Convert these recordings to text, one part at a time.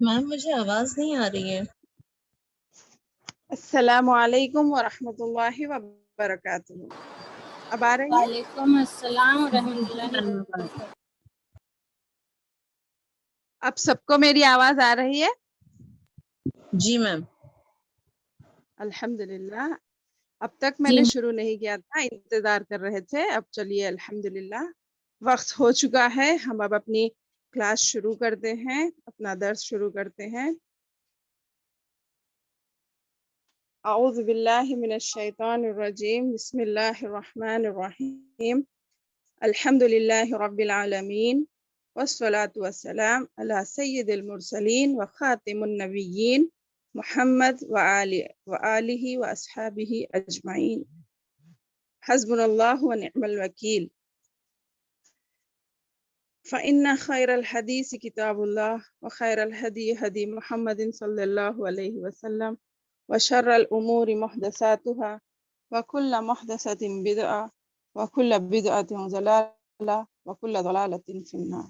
میم مجھے آواز نہیں آ رہی ہے۔ السلام علیکم ورحمۃ اللہ وبرکاتہ۔ اب آ رہی ہے؟ وعلیکم السلام ورحمۃ اللہ وبرکاتہ۔ اب سب کو میری آواز آ رہی ہے؟ جی میم۔ الحمدللہ۔ اب تک میں نے شروع نہیں کیا تھا، انتظار کر رہے تھے۔ اب چلیے الحمدللہ وقت ہو چکا ہے، ہم اب اپنی کلاس شروع کرتے ہیں، اپنا درس شروع کرتے ہیں۔ اعوذ باللہ من الشیطان الرجیم، بسم اللہ الرحمن الرحیم، الحمدللہ رب العالمین، والصلاة والسلام علی سید المرسلین وخاتم النبیین محمد وآلہ واصحابہ اجمعین، حسبنا اللہ ونعم الوکیل۔ فإن خیر الحدیث کتاب اللہ وخیر الہدی ہدی محمد صلی اللہ علیہ وسلم وشر الامور محدثاتها وكل محدثة بدعة وكل بدعة ضلالة وكل ضلالة في النار۔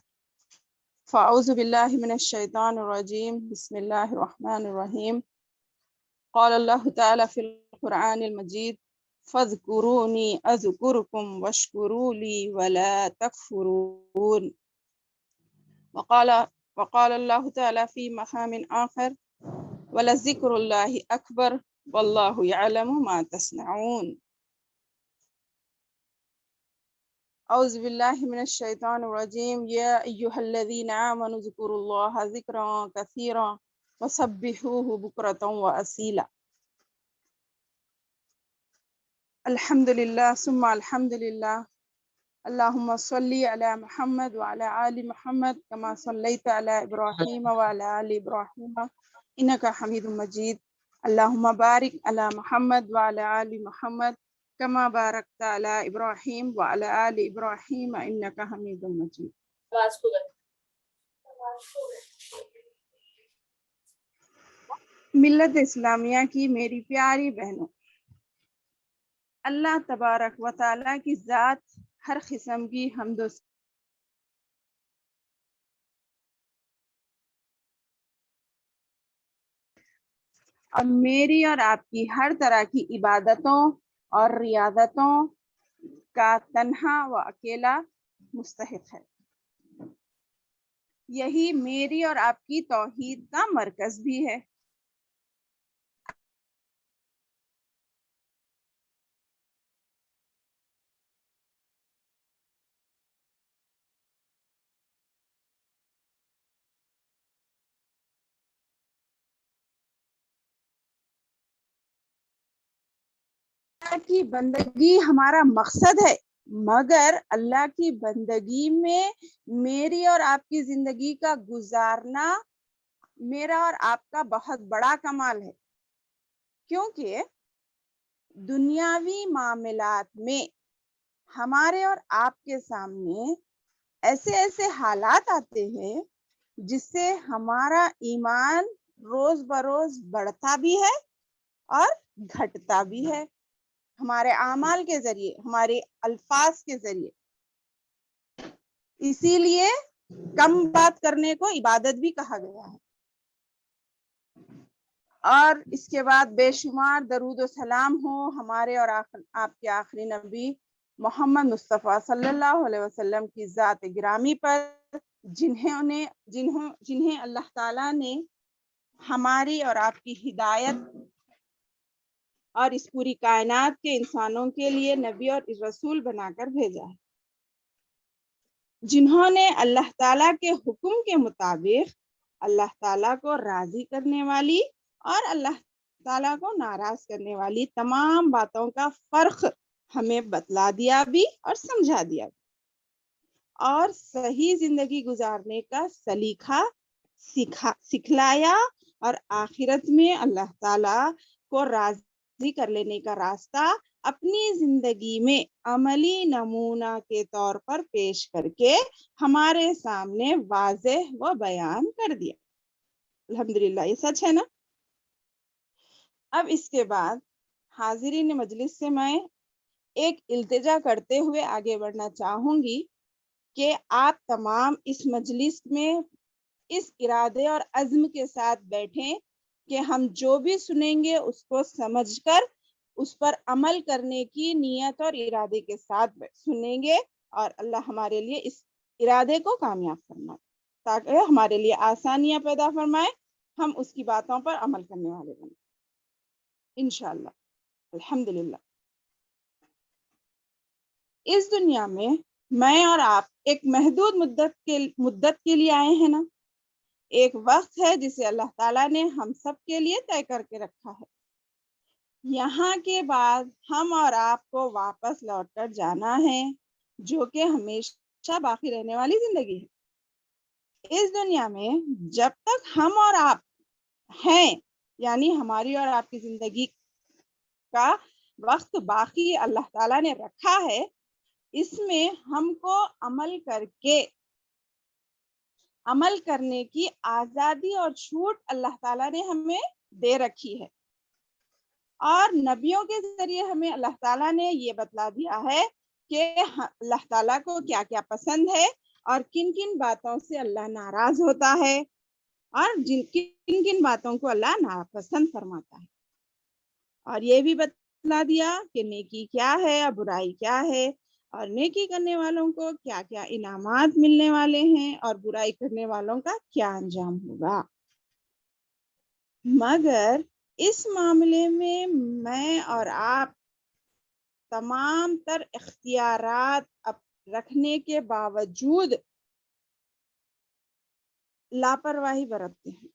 فأعوذ بالله من الشيطان الرجيم، بسم الله الرحمن الرحيم۔ قال الله تعالى في القرآن المجيد، فاذكروني أذكركم واشكروا لي ولا تكفرون۔ وقال الله تعالى في مقام آخر، ولذكر الله أكبر والله يعلم ما تصنعون۔ اعوذ باللہ من الشیطان الرجیم، یا ایہا الذین آمنوا اذکروا اللہ ذکرا کثیرا وسبحوہ بکرۃ واصیلا۔ الحمدللہ ثم الحمدللہ، اللہم صلی علی محمد وعلی آل محمد کما صلیت علی ابراہیم وعلی آل ابراہیم انک حمید مجید، اللہم بارک علی محمد وعلی آل محمد کما بارکت علی ابراہیم وعلی آل ابراہیم انک حمید مجید۔ ملت اسلامیہ کی میری پیاری بہنوں، اللہ تبارک و تعالیٰ کی ذات ہر قسم کی حمد و اور میری اور آپ کی ہر طرح کی عبادتوں اور ریاضتوں کا تنہا و اکیلا مستحق ہے۔ یہی میری اور آپ کی توحید کا مرکز بھی ہے۔ کی بندگی ہمارا مقصد ہے، مگر اللہ کی بندگی میں میری اور آپ کی زندگی کا گزارنا میرا اور آپ کا بہت بڑا کمال ہے، کیونکہ دنیاوی معاملات میں ہمارے اور آپ کے سامنے ایسے ایسے حالات آتے ہیں جس سے ہمارا ایمان روز بروز بڑھتا بھی ہے اور گھٹتا بھی ہے، ہمارے اعمال کے ذریعے، ہمارے الفاظ کے ذریعے۔ اسی لیے کم بات کرنے کو عبادت بھی کہا گیا ہے۔ اور اس کے بعد بے شمار درود و سلام ہو ہمارے اور آپ کے آخری نبی محمد مصطفیٰ صلی اللہ علیہ وسلم کی ذات گرامی پر، جنہیں اللہ تعالیٰ نے ہماری اور آپ کی ہدایت اور اس پوری کائنات کے انسانوں کے لیے نبی اور رسول بنا کر بھیجا ہے، جنہوں نے اللہ تعالیٰ کے حکم کے مطابق اللہ تعالیٰ کو راضی کرنے والی اور اللہ تعالیٰ کو ناراض کرنے والی تمام باتوں کا فرق ہمیں بتلا دیا بھی اور سمجھا دیا بھی، اور صحیح زندگی گزارنے کا سلیقہ سکھلایا، اور آخرت میں اللہ تعالیٰ کو راضی کر لینے کا راستہ اپنی زندگی میں عملی نمونہ کے طور پر پیش کر کے ہمارے سامنے واضح و بیان کر دیا۔ الحمدللہ، یہ سچ ہے نا؟ اب اس کے بعد حاضرین مجلس سے میں ایک التجا کرتے ہوئے آگے بڑھنا چاہوں گی کہ آپ تمام اس مجلس میں اس ارادے اور عزم کے ساتھ بیٹھیں کہ ہم جو بھی سنیں گے اس کو سمجھ کر اس پر عمل کرنے کی نیت اور ارادے کے ساتھ سنیں گے، اور اللہ ہمارے لیے اس ارادے کو کامیاب فرمائے تاکہ ہمارے لیے آسانیاں پیدا فرمائے، ہم اس کی باتوں پر عمل کرنے والے بنیں انشاءاللہ۔ الحمدللہ۔ اس دنیا میں اور آپ ایک محدود مدت کے لیے آئے ہیں نا۔ ایک وقت ہے جسے اللہ تعالیٰ نے ہم سب کے لیے طے کر کے رکھا ہے۔ یہاں کے بعد ہم اور آپ کو واپس لوٹ کر جانا ہے، جو کہ ہمیشہ باقی رہنے والی زندگی ہے۔ اس دنیا میں جب تک ہم اور آپ ہیں، یعنی ہماری اور آپ کی زندگی کا وقت باقی اللہ تعالیٰ نے رکھا ہے، اس میں ہم کو عمل کرنے کی آزادی اور چھوٹ اللہ تعالیٰ نے ہمیں دے رکھی ہے، اور نبیوں کے ذریعے ہمیں اللہ تعالیٰ نے یہ بتلا دیا ہے کہ اللہ تعالیٰ کو کیا کیا پسند ہے اور کن کن باتوں سے اللہ ناراض ہوتا ہے، اور کن کن باتوں کو اللہ ناپسند فرماتا ہے، اور یہ بھی بتلا دیا کہ نیکی کیا ہے اور برائی کیا ہے، اور نیکی کرنے والوں کو کیا کیا انعامات ملنے والے ہیں اور برائی کرنے والوں کا کیا انجام ہوگا۔ مگر اس معاملے میں اور آپ تمام تر اختیارات رکھنے کے باوجود لاپرواہی برتتے ہیں،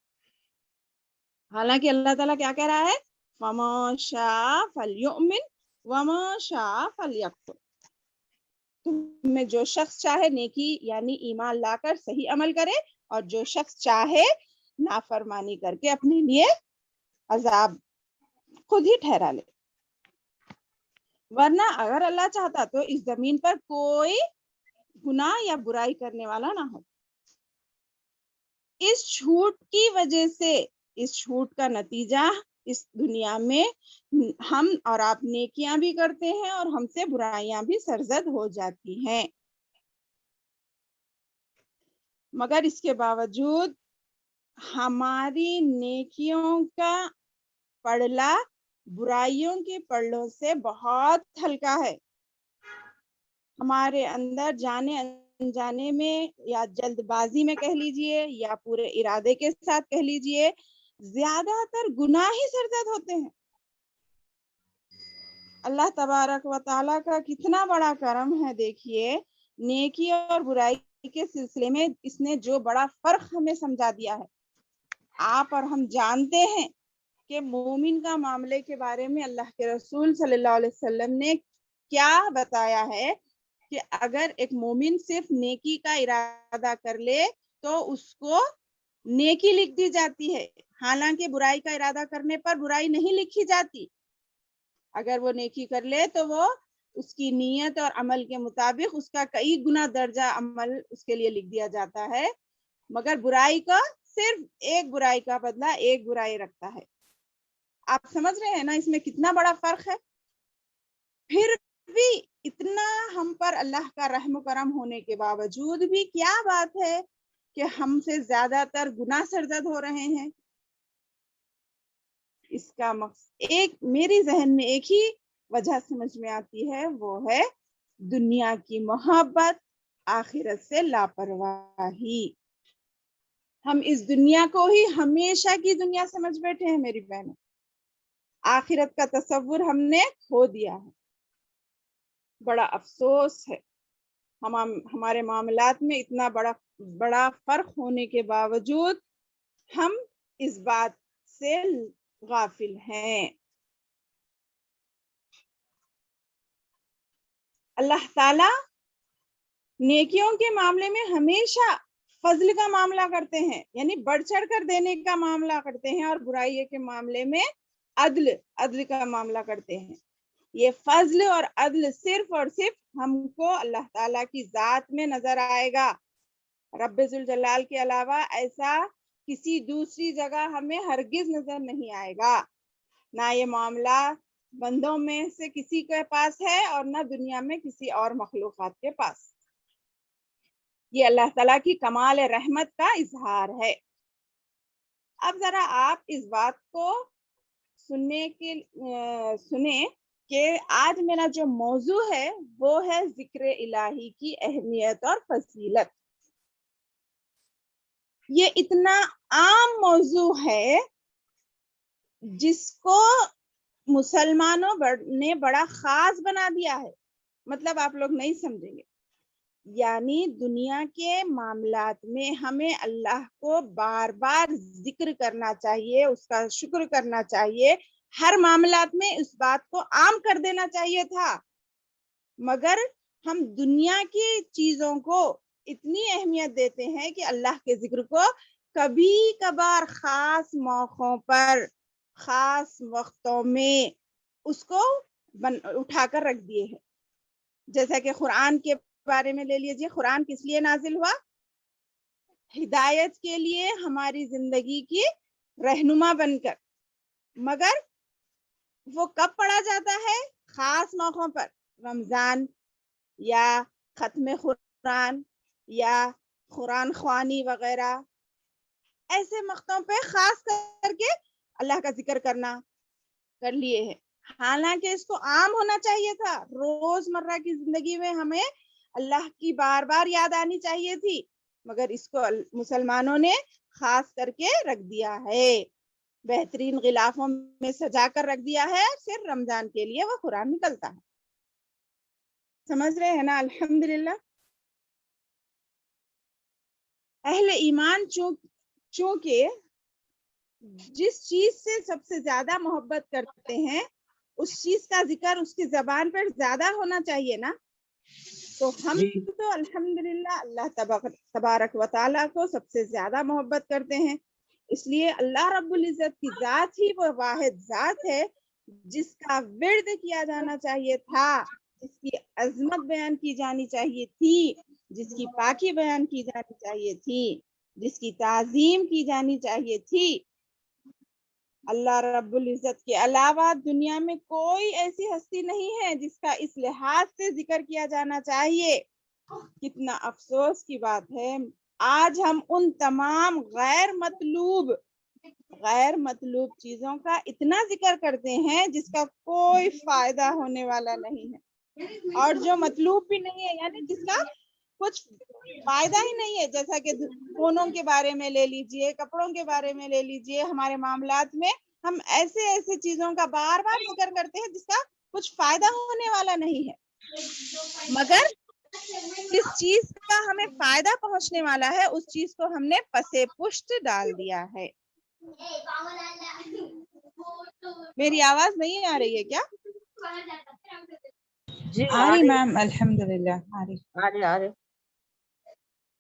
حالانکہ اللہ تعالیٰ کیا کہہ رہا ہے؟ وَمَا شَاءَ فَلْيُؤْمِنْ وَمَا شَاءَ فَلْيَكْفُرْ۔ تم میں جو شخص چاہے نیکی یعنی ایمان لا کر صحیح عمل کرے، اور جو شخص چاہے نافرمانی کر کے اپنے لیے عذاب خود ہی ٹھہرا لے۔ ورنہ اگر اللہ چاہتا تو اس زمین پر کوئی گناہ یا برائی کرنے والا نہ ہو۔ اس چھوٹ کی وجہ سے، اس چھوٹ کا نتیجہ اس دنیا میں ہم اور آپ نیکیاں بھی کرتے ہیں اور ہم سے برائیاں بھی سرزد ہو جاتی ہیں، مگر اس کے باوجود ہماری نیکیوں کا پڑلا برائیوں کے پڑلوں سے بہت ہلکا ہے۔ ہمارے اندر جانے انجانے میں یا جلد بازی میں کہہ لیجئے یا پورے ارادے کے ساتھ کہہ لیجئے، زیادہ تر گناہ ہی سرزد ہوتے ہیں۔ اللہ تبارک و تعالیٰ کا کتنا بڑا کرم ہے، دیکھیے نیکی اور برائی کے سلسلے میں اس نے جو بڑا فرق ہمیں سمجھا دیا ہے۔ آپ اور ہم جانتے ہیں کہ مومن کا معاملے کے بارے میں اللہ کے رسول صلی اللہ علیہ وسلم نے کیا بتایا ہے کہ اگر ایک مومن صرف نیکی کا ارادہ کر لے تو اس کو نیکی لکھ دی جاتی ہے، حالانکہ برائی کا ارادہ کرنے پر برائی نہیں لکھی جاتی۔ اگر وہ نیکی کر لے تو وہ اس کی نیت اور عمل کے مطابق اس کا کئی گنا درجہ عمل اس کے لیے لکھ دیا جاتا ہے، مگر برائی کا صرف ایک برائی کا بدلہ ایک برائی رکھتا ہے۔ آپ سمجھ رہے ہیں نا اس میں کتنا بڑا فرق ہے؟ پھر بھی اتنا ہم پر اللہ کا رحم و کرم ہونے کے باوجود بھی کیا بات ہے کہ ہم سے زیادہ تر گناہ سرزد ہو رہے ہیں؟ اس کا مقصد میری ذہن میں ایک ہی وجہ سمجھ میں آتی ہے، وہ ہے دنیا کی محبت، آخرت سے لاپرواہی۔ ہم اس دنیا کو ہی ہمیشہ کی دنیا سمجھ بیٹھے ہیں میری بہنوں، آخرت کا تصور ہم نے کھو دیا ہے۔ بڑا افسوس ہے ہمارے معاملات میں اتنا بڑا فرق ہونے کے باوجود ہم اس بات سے غافل ہیں۔ اللہ تعالی نیکیوں کے معاملے میں ہمیشہ فضل کا معاملہ کرتے ہیں، یعنی بڑھ چڑھ کر دینے کا معاملہ کرتے ہیں، اور برائی کے معاملے میں عدل کا معاملہ کرتے ہیں۔ یہ فضل اور عدل صرف اور صرف ہم کو اللہ تعالیٰ کی ذات میں نظر آئے گا۔ رب ذوالجلال کے علاوہ ایسا کسی دوسری جگہ ہمیں ہرگز نظر نہیں آئے گا۔ نہ یہ معاملہ بندوں میں سے کسی کے پاس ہے اور نہ دنیا میں کسی اور مخلوقات کے پاس۔ یہ اللہ تعالیٰ کی کمال رحمت کا اظہار ہے۔ اب ذرا آپ اس بات کو سنیں کہ آج میرا جو موضوع ہے وہ ہے ذکر الہی کی اہمیت اور فضیلت۔ یہ اتنا عام موضوع ہے جس کو مسلمانوں نے بڑا خاص بنا دیا ہے، مطلب آپ لوگ نہیں سمجھیں گے۔ یعنی دنیا کے معاملات میں ہمیں اللہ کو بار بار ذکر کرنا چاہیے، اس کا شکر کرنا چاہیے، ہر معاملات میں اس بات کو عام کر دینا چاہیے تھا، مگر ہم دنیا کی چیزوں کو اتنی اہمیت دیتے ہیں کہ اللہ کے ذکر کو کبھی کبھار خاص موقعوں پر، خاص وقتوں میں اس کو اٹھا کر رکھ دیے ہیں۔ جیسا کہ قرآن کے بارے میں لے لیجیے، قرآن کس لیے نازل ہوا؟ ہدایت کے لیے، ہماری زندگی کی رہنما بن کر، مگر وہ کب پڑھا جاتا ہے؟ خاص موقعوں پر، رمضان یا ختم قرآن یا قرآن خوانی وغیرہ، ایسے موقعوں پہ خاص کر کے اللہ کا ذکر کرنا کر لیے ہیں۔ حالانکہ اس کو عام ہونا چاہیے تھا، روز مرہ کی زندگی میں ہمیں اللہ کی بار بار یاد آنی چاہیے تھی، مگر اس کو مسلمانوں نے خاص کر کے رکھ دیا ہے، بہترین غلافوں میں سجا کر رکھ دیا ہے، صرف رمضان کے لیے وہ قرآن نکلتا ہے۔ سمجھ رہے ہیں نا؟ الحمدللہ۔ اہل ایمان چونکہ جس چیز سے سب سے زیادہ محبت کرتے ہیں اس چیز کا ذکر اس کی زبان پر زیادہ ہونا چاہیے نا، تو ہم تو الحمدللہ اللہ تبارک و تعالیٰ کو سب سے زیادہ محبت کرتے ہیں، اس لیے اللہ رب العزت کی ذات ہی وہ واحد ذات ہے جس کا ورد کیا جانا چاہیے تھا، جس کی عظمت بیان کی جانی چاہیے تھی، جس کی پاکی بیان کی جانی چاہیے تھی، جس کی تعظیم کی جانی چاہیے تھی۔ اللہ رب العزت کے علاوہ دنیا میں کوئی ایسی ہستی نہیں ہے جس کا اس لحاظ سے ذکر کیا جانا چاہیے۔ کتنا افسوس کی بات ہے، آج ہم ان تمام غیر مطلوب چیزوں کا اتنا ذکر کرتے ہیں جس کا کوئی فائدہ ہونے والا نہیں ہے، اور جو مطلوب بھی نہیں ہے، یعنی جس کا کچھ فائدہ ہی نہیں ہے، جیسا کہ فونوں کے بارے میں لے لیجئے، کپڑوں کے بارے میں لے لیجئے، ہمارے معاملات میں ہم ایسے چیزوں کا بار بار ذکر کرتے ہیں جس کا کچھ فائدہ ہونے والا نہیں ہے، مگر جس چیز کا ہمیں فائدہ پہنچنے والا ہے اس چیز کو ہم نے پسے پشت ڈال دیا ہے۔ میری آواز نہیں آ رہی ہے کیا؟ جی آ رہی میم، الحمدللہ آ رہی۔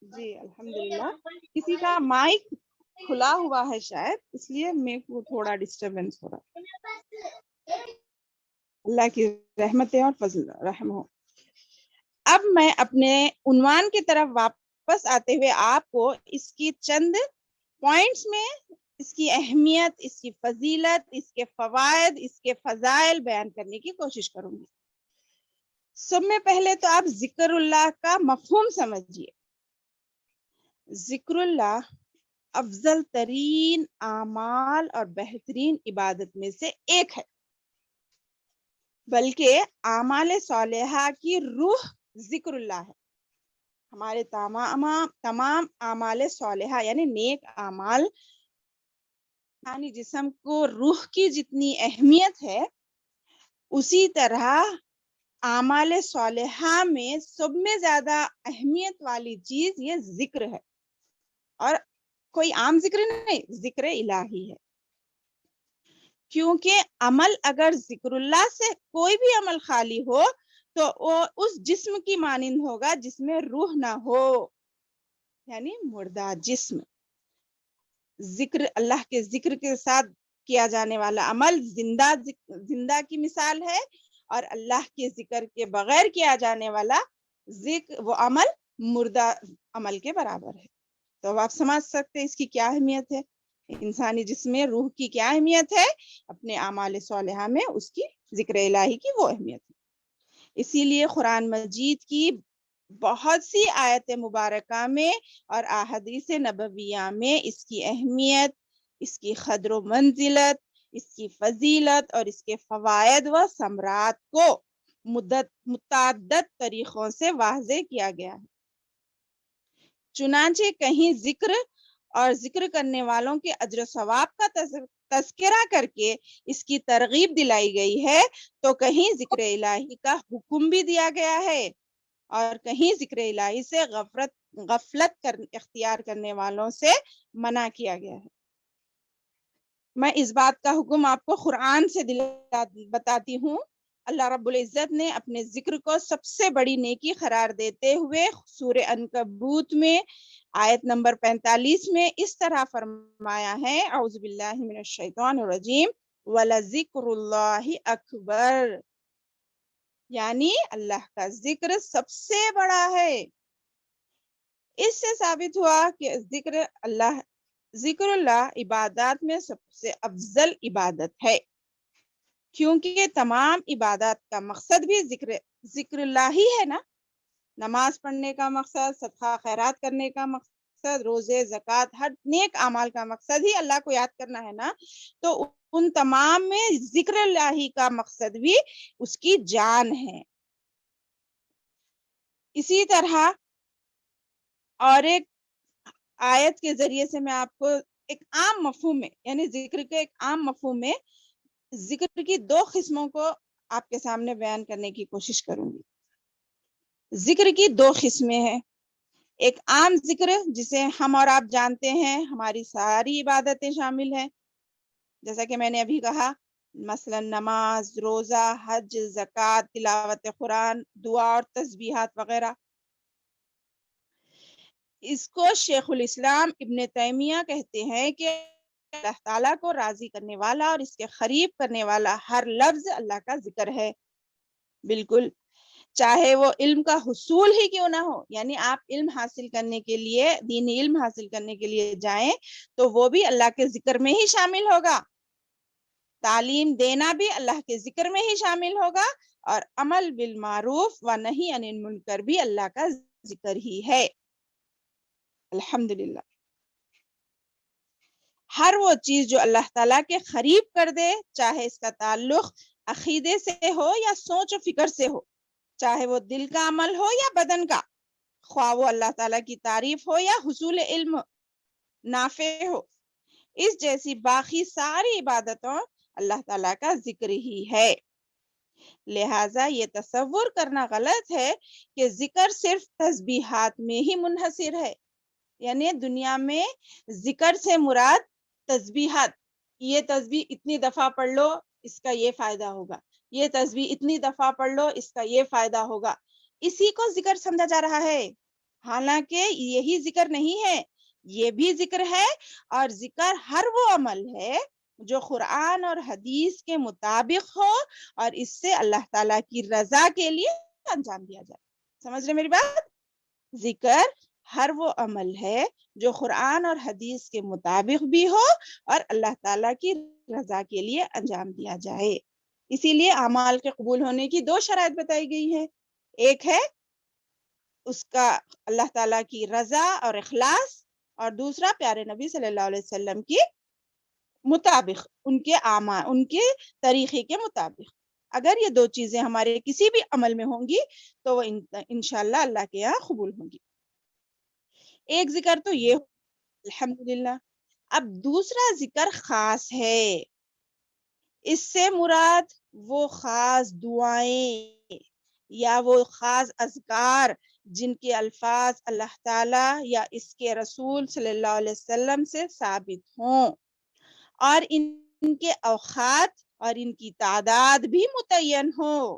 جی الحمدللہ۔ کسی کا مائک کھلا ہوا ہے شاید، اس لیے میرے کو تھوڑا ڈسٹربنس ہو رہا ہے۔ اللہ کی رحمتیں اور فضل رحم ہو۔ اب میں اپنے عنوان کی طرف واپس آتے ہوئے آپ کو اس کی چند پوائنٹس میں اس کی اہمیت، اس کی فضیلت، اس کے فوائد، اس کے فضائل بیان کرنے کی کوشش کروں گی۔ سب میں پہلے تو آپ ذکر اللہ کا مفہوم سمجھیے۔ ذکر اللہ افضل ترین اعمال اور بہترین عبادت میں سے ایک ہے، بلکہ اعمال صالحہ کی روح ذکر اللہ ہے۔ ہمارے تمام اعمال صالحہ یعنی نیک اعمال، یعنی جسم کو روح کی جتنی اہمیت ہے، اسی طرح اعمال صالحہ میں سب میں زیادہ اہمیت والی چیز یہ ذکر ہے، اور کوئی عام ذکر نہیں، ذکر الہی ہے۔ کیونکہ عمل اگر ذکر اللہ سے کوئی بھی عمل خالی ہو تو وہ اس جسم کی مانند ہوگا جس میں روح نہ ہو، یعنی مردہ جسم۔ ذکر اللہ کے ذکر کے ساتھ کیا جانے والا عمل زندہ کی مثال ہے، اور اللہ کے ذکر کے بغیر کیا جانے والا وہ عمل مردہ عمل کے برابر ہے۔ تو آپ سمجھ سکتے ہیں اس کی کیا اہمیت ہے، انسانی جسم میں روح کی کیا اہمیت ہے، اپنے اعمال صالحہ میں اس کی ذکر الہی کی وہ اہمیت ہے۔ اسی لیے قرآن مجید کی بہت سی آیت مبارکہ میں اور احادیث نبویہ میں اس کی اہمیت، اس کی قدر و منزلت، اس کی فضیلت اور اس کے فوائد و ثمرات کو متعدد طریقوں سے واضح کیا گیا ہے۔ چنانچہ کہیں ذکر اور ذکر کرنے والوں کے اجر و ثواب کا تذکرہ کر کے اس کی ترغیب دلائی گئی ہے، تو کہیں ذکر الہی کا حکم بھی دیا گیا ہے اور کہیں ذکر الہی سے غفلت اختیار کرنے والوں سے منع کیا گیا ہے۔ میں اس بات کا حکم آپ کو قرآن سے بتاتی ہوں۔ اللہ رب العزت نے اپنے ذکر کو سب سے بڑی نیکی قرار دیتے ہوئے سورہ عنکبوت میں آیت نمبر 45 میں اس طرح فرمایا ہے، اعوذ باللہ من الشیطان الرجیم، وَلَذِكْرُ اللَّهِ اکبر، یعنی اللہ کا ذکر سب سے بڑا ہے۔ اس سے ثابت ہوا کہ ذکر اللہ عبادات میں سب سے افضل عبادت ہے، کیونکہ تمام عبادات کا مقصد بھی ذکر اللہ ہی ہے نا۔ نماز پڑھنے کا مقصد، صدقہ خیرات کرنے کا مقصد، روزے، زکوٰۃ، ہر نیک اعمال کا مقصد ہی اللہ کو یاد کرنا ہے نا۔ تو ان تمام میں ذکر اللہ کا مقصد بھی اس کی جان ہے۔ اسی طرح اور ایک آیت کے ذریعے سے میں آپ کو ایک عام مفہوم میں، یعنی ذکر کے ایک عام مفہوم میں ذکر کی 2 قسموں کو آپ کے سامنے بیان کرنے کی کوشش کروں گی۔ ذکر کی 2 قسمیں ہیں۔ ایک عام ذکر جسے ہم اور آپ جانتے ہیں، ہماری ساری عبادتیں شامل ہیں، جیسا کہ میں نے ابھی کہا، مثلا نماز، روزہ، حج، زکوٰۃ، تلاوت قرآن، دعا اور تسبیحات وغیرہ۔ اس کو شیخ الاسلام ابن تیمیہ کہتے ہیں کہ اللہ تعالیٰ کو راضی کرنے والا اور اس کے قریب کرنے والا ہر لفظ اللہ کا ذکر ہے۔ بالکل، چاہے وہ علم کا حصول ہی کیوں نہ ہو، یعنی آپ علم حاصل کرنے کے لیے، دینی علم حاصل کرنے کے لیے جائیں تو وہ بھی اللہ کے ذکر میں ہی شامل ہوگا۔ تعلیم دینا بھی اللہ کے ذکر میں ہی شامل ہوگا، اور عمل بالمعروف و نہی عن المنکر بھی اللہ کا ذکر ہی ہے۔ الحمدللہ، ہر وہ چیز جو اللہ تعالیٰ کے قریب کر دے، چاہے اس کا تعلق عقیدے سے ہو یا سوچ و فکر سے ہو، چاہے وہ دل کا عمل ہو یا بدن کا، خواہ وہ اللہ تعالیٰ کی تعریف ہو یا حصول علم نافع ہو، اس جیسی باقی ساری عبادتوں اللہ تعالیٰ کا ذکر ہی ہے۔ لہٰذا یہ تصور کرنا غلط ہے کہ ذکر صرف تسبیحات میں ہی منحصر ہے، یعنی دنیا میں ذکر سے مراد تسبیحات، یہ تسبیح اتنی دفعہ پڑھ لو اس کا یہ فائدہ ہوگا، یہ تسبیح اتنی دفعہ پڑھ لو اس کا یہ فائدہ ہوگا، اسی کو ذکر سمجھا جا رہا ہے۔ حالانکہ یہی ذکر نہیں ہے، یہ بھی ذکر ہے، اور ذکر ہر وہ عمل ہے جو قرآن اور حدیث کے مطابق ہو اور اس سے اللہ تعالیٰ کی رضا کے لیے انجام دیا جائے۔ سمجھ رہے میری بات؟ ذکر ہر وہ عمل ہے جو قرآن اور حدیث کے مطابق بھی ہو اور اللہ تعالیٰ کی رضا کے لیے انجام دیا جائے۔ اسی لیے اعمال کے قبول ہونے کی 2 شرائط بتائی گئی ہے، ایک ہے اس کا اللہ تعالیٰ کی رضا اور اخلاص، اور دوسرا پیارے نبی صلی اللہ علیہ وسلم کی مطابق، ان کے طریقے کے مطابق۔ اگر یہ 2 چیزیں ہمارے کسی بھی عمل میں ہوں گی تو وہ انشاءاللہ اللہ کے یہاں قبول ہوں گی۔ ایک ذکر تو یہ الحمدللہ۔ اب دوسرا ذکر خاص ہے، اس سے مراد وہ خاص دعائیں یا وہ خاص اذکار جن کے الفاظ اللہ تعالیٰ یا اس کے رسول صلی اللہ علیہ وسلم سے ثابت ہوں، اور ان کے اوقات اور ان کی تعداد بھی متعین ہو،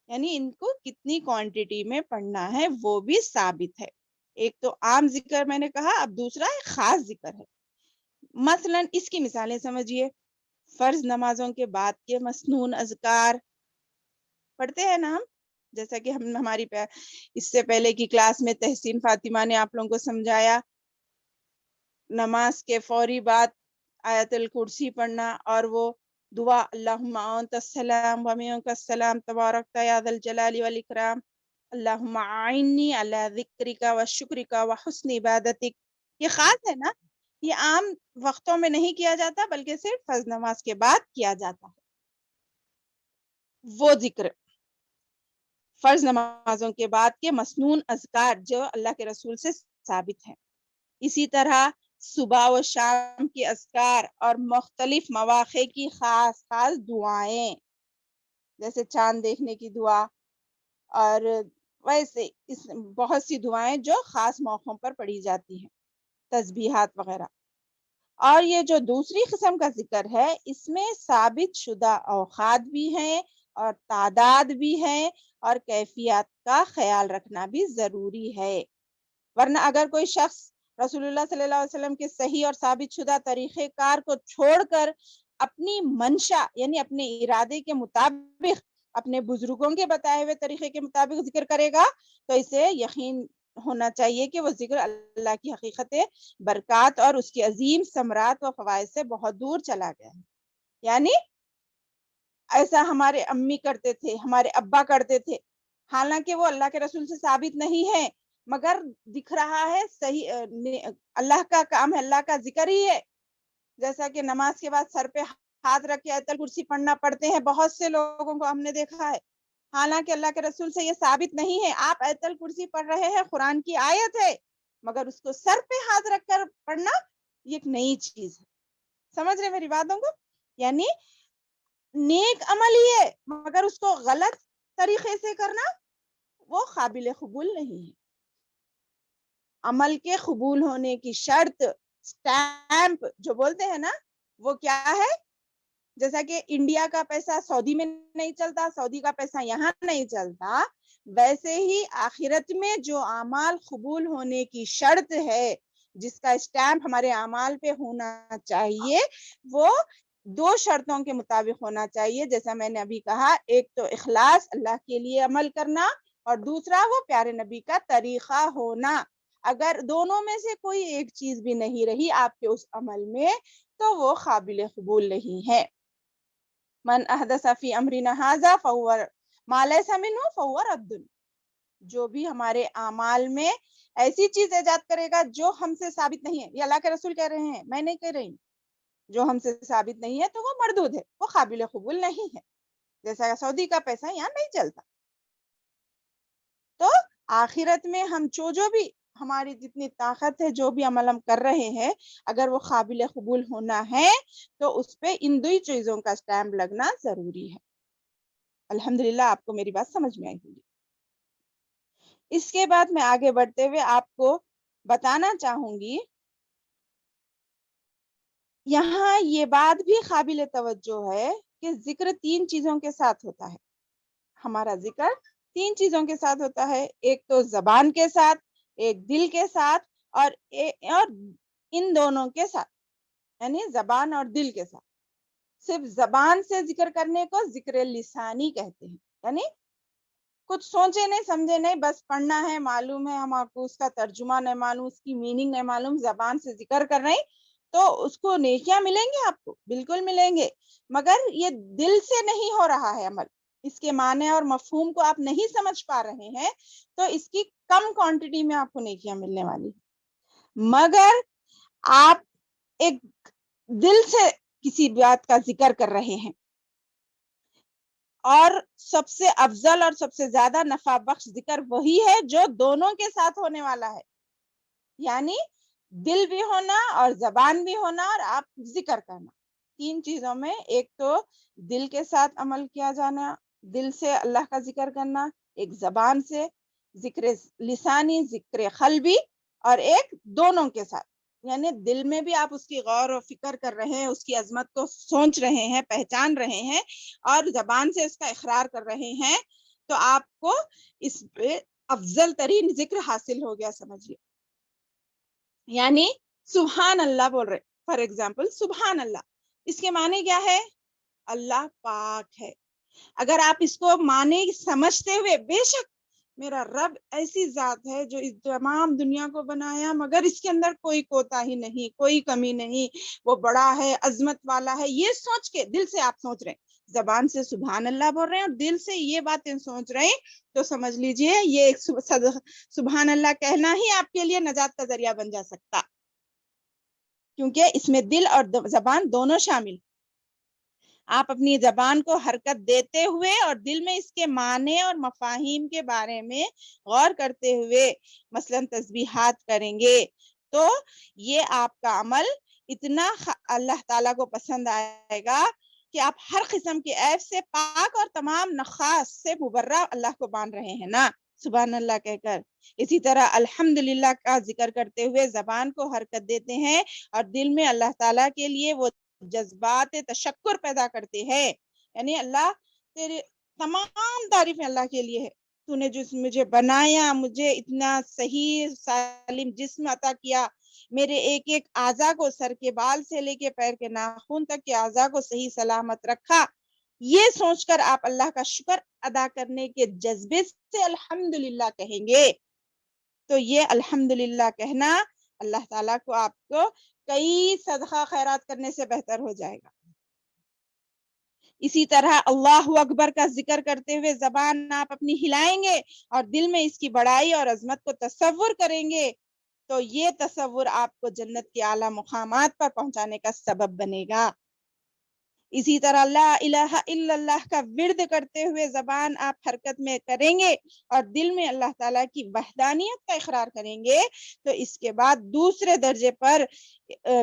یعنی ان کو کتنی کوانٹٹی میں پڑھنا ہے وہ بھی ثابت ہے۔ ایک تو عام ذکر میں نے کہا، اب دوسرا ایک خاص ذکر ہے۔ مثلا اس کی مثالیں سمجھیے، فرض نمازوں کے بعد کے مسنون اذکار پڑھتے ہیں نا ہم، جیسا کہ ہماری اس سے پہلے کی کلاس میں تحسین فاطمہ نے آپ لوگوں کو سمجھایا، نماز کے فوری بعد آیت الکرسی پڑھنا، اور وہ دعا اللہم انت السلام و منک السلام تبارک یا ذا الجلال والاکرام، اللہم اعنی علی ذکرک و شکرک و حسن عبادتک، یہ خاص ہے نا، یہ عام وقتوں میں نہیں کیا جاتا بلکہ صرف فرض نماز کے بعد کیا جاتا ہے وہ ذکر، فرض نمازوں کے بعد کے مسنون اذکار جو اللہ کے رسول سے ثابت ہیں۔ اسی طرح صبح و شام کی اذکار اور مختلف مواقع کی خاص خاص دعائیں، جیسے چاند دیکھنے کی دعا، اور ویسے بہت سی دعائیں جو خاص موقعوں پر پڑھی جاتی ہیں، تسبیحات وغیرہ۔ اور یہ جو دوسری قسم کا ذکر ہے اس میں ثابت شدہ اوقات بھی ہیں اور تعداد بھی ہیں اور کیفیات کا خیال رکھنا بھی ضروری ہے، ورنہ اگر کوئی شخص رسول اللہ صلی اللہ علیہ وسلم کے صحیح اور ثابت شدہ طریقہ کار کو چھوڑ کر اپنی منشا یعنی اپنے ارادے کے مطابق اپنے بزرگوں کے بتائے ہوئے طریقے کے مطابق ذکر کرے گا تو اسے یقین ہونا چاہیے کہ وہ ذکر اللہ کی حقیقت برکات اور اس کی عظیم ثمرات و فوائد سے بہت دور چلا گیا ہے۔ یعنی ایسا ہمارے امی کرتے تھے، ہمارے ابا کرتے تھے، حالانکہ وہ اللہ کے رسول سے ثابت نہیں ہے، مگر دکھ رہا ہے صحیح اللہ کا کام ہے، اللہ کا ذکر ہی ہے۔ جیسا کہ نماز کے بعد سر پہ ہاتھ رکھ کے آیت الکرسی پڑھنا پڑتے ہیں بہت سے لوگوں کو ہم نے دیکھا ہے، حالانکہ اللہ کے رسول سے یہ ثابت نہیں ہے۔ آپ آیت الکرسی پڑھ رہے ہیں، قرآن کی آیت ہے، مگر اس کو سر پہ ہاتھ رکھ کر پڑھنا یہ ایک نئی چیز ہے۔ سمجھ رہے میری باتوں کو؟ یعنی نیک عمل ہی ہے مگر اس کو غلط طریقے سے کرنا وہ قابل قبول نہیں ہے۔ عمل کے قبول ہونے کی شرط، سٹیمپ جو بولتے ہیں نا، وہ کیا ہے؟ جیسا کہ انڈیا کا پیسہ سعودی میں نہیں چلتا، سعودی کا پیسہ یہاں نہیں چلتا، ویسے ہی آخرت میں جو اعمال قبول ہونے کی شرط ہے، جس کا اسٹیمپ ہمارے اعمال پہ ہونا چاہیے، وہ دو شرطوں کے مطابق ہونا چاہیے، جیسا میں نے ابھی کہا، ایک تو اخلاص، اللہ کے لیے عمل کرنا، اور دوسرا وہ پیارے نبی کا طریقہ ہونا۔ اگر دونوں میں سے کوئی ایک چیز بھی نہیں رہی آپ کے اس عمل میں تو وہ قابل قبول نہیں ہے۔ من احدث فی امرنا ھذا فہو ما لیس منہ فہو رد، جو بھی ہمارے اعمال میں ایسی چیز ایجاد کرے گا جو ہم سے ثابت نہیں ہے، یہ اللہ کے رسول کہہ رہے ہیں، میں نہیں کہہ رہی ہوں، جو ہم سے ثابت نہیں ہے تو وہ مردود ہے، وہ قابل قبول نہیں ہے۔ جیسا سعودی کا پیسہ یہاں نہیں چلتا۔ تو آخرت میں ہم جو بھی ہماری جتنی طاقت ہے، جو بھی عمل ہم کر رہے ہیں، اگر وہ قابل قبول ہونا ہے تو اس پہ ان دو چیزوں کا اسٹیمپ لگنا ضروری ہے۔ الحمدللہ آپ کو میری بات سمجھ میں آئی ہوگی۔ اس کے بعد میں آگے بڑھتے ہوئے آپ کو بتانا چاہوں گی، یہاں یہ بات بھی قابل توجہ ہے کہ ذکر تین چیزوں کے ساتھ ہوتا ہے۔ ہمارا ذکر تین چیزوں کے ساتھ ہوتا ہے، ایک تو زبان کے ساتھ، ایک دل کے ساتھ، اور ان دونوں کے ساتھ، یعنی زبان اور دل کے ساتھ۔ صرف زبان سے ذکر کرنے کو ذکر لسانی کہتے ہیں، یعنی کچھ سوچے نہیں سمجھے نہیں، بس پڑھنا ہے، معلوم ہے، ہم آپ کو اس کا ترجمہ نہیں معلوم، اس کی میننگ نہیں معلوم، زبان سے ذکر کر رہے ہیں تو اس کو نیکیاں ملیں گے، آپ کو بالکل ملیں گے، مگر یہ دل سے نہیں ہو رہا ہے عمل، اس کے معنی اور مفہوم کو آپ نہیں سمجھ پا رہے ہیں تو اس کی کم کوانٹٹی میں آپ کو نیکیاں ملنے والی۔ مگر آپ ایک دل سے کسی بات کا ذکر کر رہے ہیں، اور سب سے افضل اور سب سے زیادہ نفع بخش ذکر وہی ہے جو دونوں کے ساتھ ہونے والا ہے، یعنی دل بھی ہونا اور زبان بھی ہونا اور آپ ذکر کرنا۔ تین چیزوں میں ایک تو دل کے ساتھ عمل کیا جانا، دل سے اللہ کا ذکر کرنا، ایک زبان سے ذکر لسانی، ذکر قلبی، اور ایک دونوں کے ساتھ، یعنی دل میں بھی آپ اس کی غور و فکر کر رہے ہیں، اس کی عظمت کو سوچ رہے ہیں، پہچان رہے ہیں، اور زبان سے اس کا اقرار کر رہے ہیں، تو آپ کو اس پہ افضل ترین ذکر حاصل ہو گیا، سمجھیے۔ یعنی سبحان اللہ بول رہے، فار ایگزامپل سبحان اللہ، اس کے معنی کیا ہے؟ اللہ پاک ہے۔ اگر آپ اس کو معنی سمجھتے ہوئے، بے شک میرا رب ایسی ذات ہے جو اس تمام دنیا کو بنایا مگر اس کے اندر کوئی کوتاہی نہیں، کوئی کمی نہیں، وہ بڑا ہے، عظمت والا ہے، یہ سوچ کے دل سے آپ سوچ رہے ہیں، زبان سے سبحان اللہ بول رہے ہیں اور دل سے یہ باتیں سوچ رہے ہیں، تو سمجھ لیجئے یہ ایک سبحان اللہ کہنا ہی آپ کے لیے نجات کا ذریعہ بن جا سکتا، کیونکہ اس میں دل اور زبان دونوں شامل۔ آپ اپنی زبان کو حرکت دیتے ہوئے اور دل میں اس کے معنی اور مفاہیم کے بارے میں غور کرتے ہوئے مثلا تسبیحات کریں گے تو یہ آپ کا عمل اتنا اللہ تعالیٰ کو پسند آئے گا کہ آپ ہر قسم کے عیب سے پاک اور تمام نقائص سے مبرہ اللہ کو مان رہے ہیں نا سبحان اللہ کہہ کر۔ اسی طرح الحمدللہ کا ذکر کرتے ہوئے زبان کو حرکت دیتے ہیں اور دل میں اللہ تعالیٰ کے لیے وہ جذبات تشکر پیدا کرتے ہیں، یعنی اللہ تیرے تمام تعریفیں اللہ کے لیے ہے، تو نے جو مجھے بنایا، مجھے اتنا صحیح سالم جسم عطا کیا، میرے ایک ایک اعضاء کو سر کے بال سے لے کے پیر کے ناخن تک کے اعضاء کو صحیح سلامت رکھا، یہ سوچ کر آپ اللہ کا شکر ادا کرنے کے جذبے سے الحمدللہ کہیں گے، تو یہ الحمدللہ کہنا اللہ تعالیٰ کو آپ کو کئی صدقہ خیرات کرنے سے بہتر ہو جائے گا۔ اسی طرح اللہ اکبر کا ذکر کرتے ہوئے زبان آپ اپنی ہلائیں گے اور دل میں اس کی بڑائی اور عظمت کو تصور کریں گے تو یہ تصور آپ کو جنت کے اعلیٰ مقامات پر پہنچانے کا سبب بنے گا۔ اسی طرح لا الہ الا اللہ کا ورد کرتے ہوئے زبان آپ حرکت میں کریں گے اور دل میں اللہ تعالیٰ کی وحدانیت کا اقرار کریں گے تو اس کے بعد دوسرے درجے پر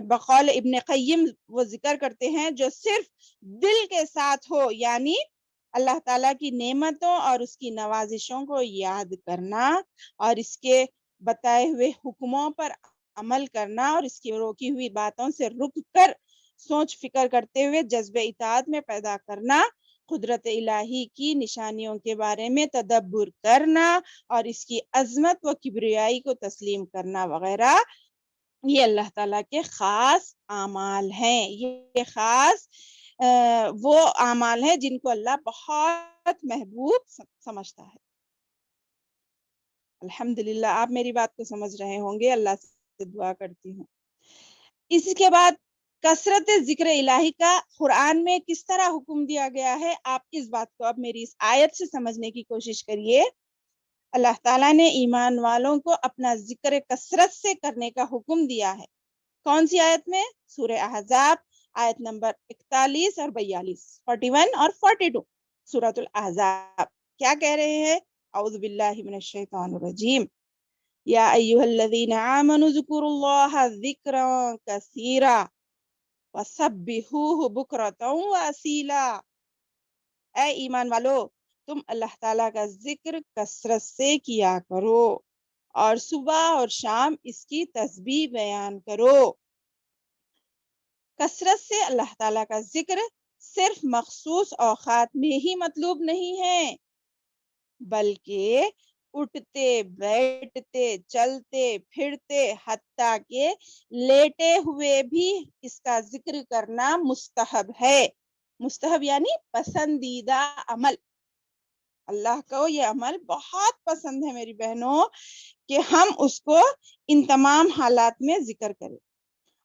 بقول ابن قیم وہ ذکر کرتے ہیں جو صرف دل کے ساتھ ہو، یعنی اللہ تعالیٰ کی نعمتوں اور اس کی نوازشوں کو یاد کرنا اور اس کے بتائے ہوئے حکموں پر عمل کرنا اور اس کی روکی ہوئی باتوں سے رک کر سوچ فکر کرتے ہوئے جذب اطاعت میں پیدا کرنا، قدرت الہی کی نشانیوں کے بارے میں تدبر کرنا اور اس کی عظمت و کبریائی کو تسلیم کرنا وغیرہ، یہ اللہ تعالیٰ کے خاص اعمال ہیں۔ یہ خاص وہ اعمال ہیں جن کو اللہ بہت محبوب سمجھتا ہے۔ الحمدللہ آپ میری بات کو سمجھ رہے ہوں گے، اللہ سے دعا کرتی ہوں۔ اس کے بعد کثرت ذکر الہی کا قرآن میں کس طرح حکم دیا گیا ہے، آپ اس بات کو اب میری اس آیت سے سمجھنے کی کوشش کریے۔ اللہ تعالیٰ نے ایمان والوں کو اپنا ذکر کثرت سے کرنے کا حکم دیا ہے۔ کون سی آیت میں؟ سورہ احزاب آیت نمبر 41 اور 42، 41 اور 42 سورۃ الاحزاب کیا کہہ رہے ہیں؟ اعوذ باللہ من الشیطان الرجیم، یا ایھا الذین آمنوا اذکروا اللہ ذکرا کثیرا وسبحوہ بکرۃ واصیلا۔ اے ایمان والو، تم اللہ تعالیٰ کا ذکر کثرت سے کیا کرو اور صبح اور شام اس کی تسبیح بیان کرو۔ کثرت سے اللہ تعالیٰ کا ذکر صرف مخصوص اوقات میں ہی مطلوب نہیں ہے، بلکہ اٹھتے بیٹھتے چلتے پھرتے حتیٰ کہ لیٹے ہوئے بھی اس کا ذکر کرنا مستحب ہے۔ مستحب یعنی پسندیدہ عمل، اللہ کو یہ عمل بہت پسند ہے میری بہنوں کہ ہم اس کو ان تمام حالات میں ذکر کریں،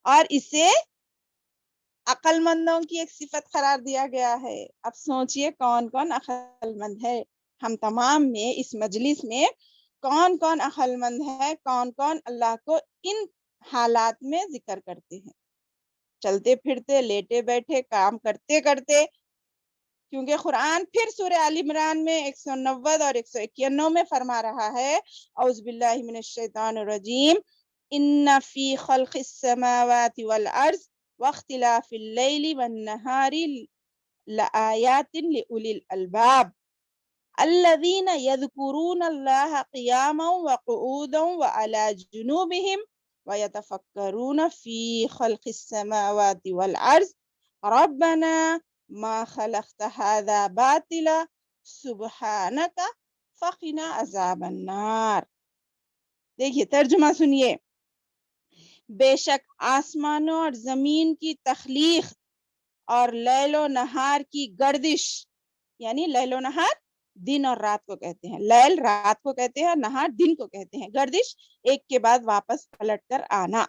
اور اسے عقل مندوں کی ایک صفت قرار دیا گیا ہے۔ اب سوچئے کون کون عقل مند ہے ہم تمام میں، اس مجلس میں کون کون عقل مند ہے، کون کون اللہ کو ان حالات میں ذکر کرتے ہیں، چلتے پھرتے، لیٹے بیٹھے، کام کرتے کرتے، کیونکہ قرآن پھر سورہ آل عمران میں 190 اور 191 میں فرما رہا ہے، اعوذ باللہ من الشیطان الرجیم، ان فی خلق السماوات والارض واختلاف اللیل والنہار لآیات لأولی الالباب الذین یذکرون اللہ قیاما وقعودا وعلی جنوبہم ویتفکرون فی خلق السماوات والارض ربنا ما خلقت هذا باطلا سبحانک فقنا عذاب النار۔ دیکھیے ترجمہ سنیے، بے شک آسمانوں اور زمین کی تخلیق اور لیل و نہار کی گردش، یعنی لیل و نہار دن اور رات کو کہتے ہیں، لیل رات کو کہتے ہیں، نہار دن کو کہتے ہیں، گردش ایک کے بعد واپس پلٹ کر آنا،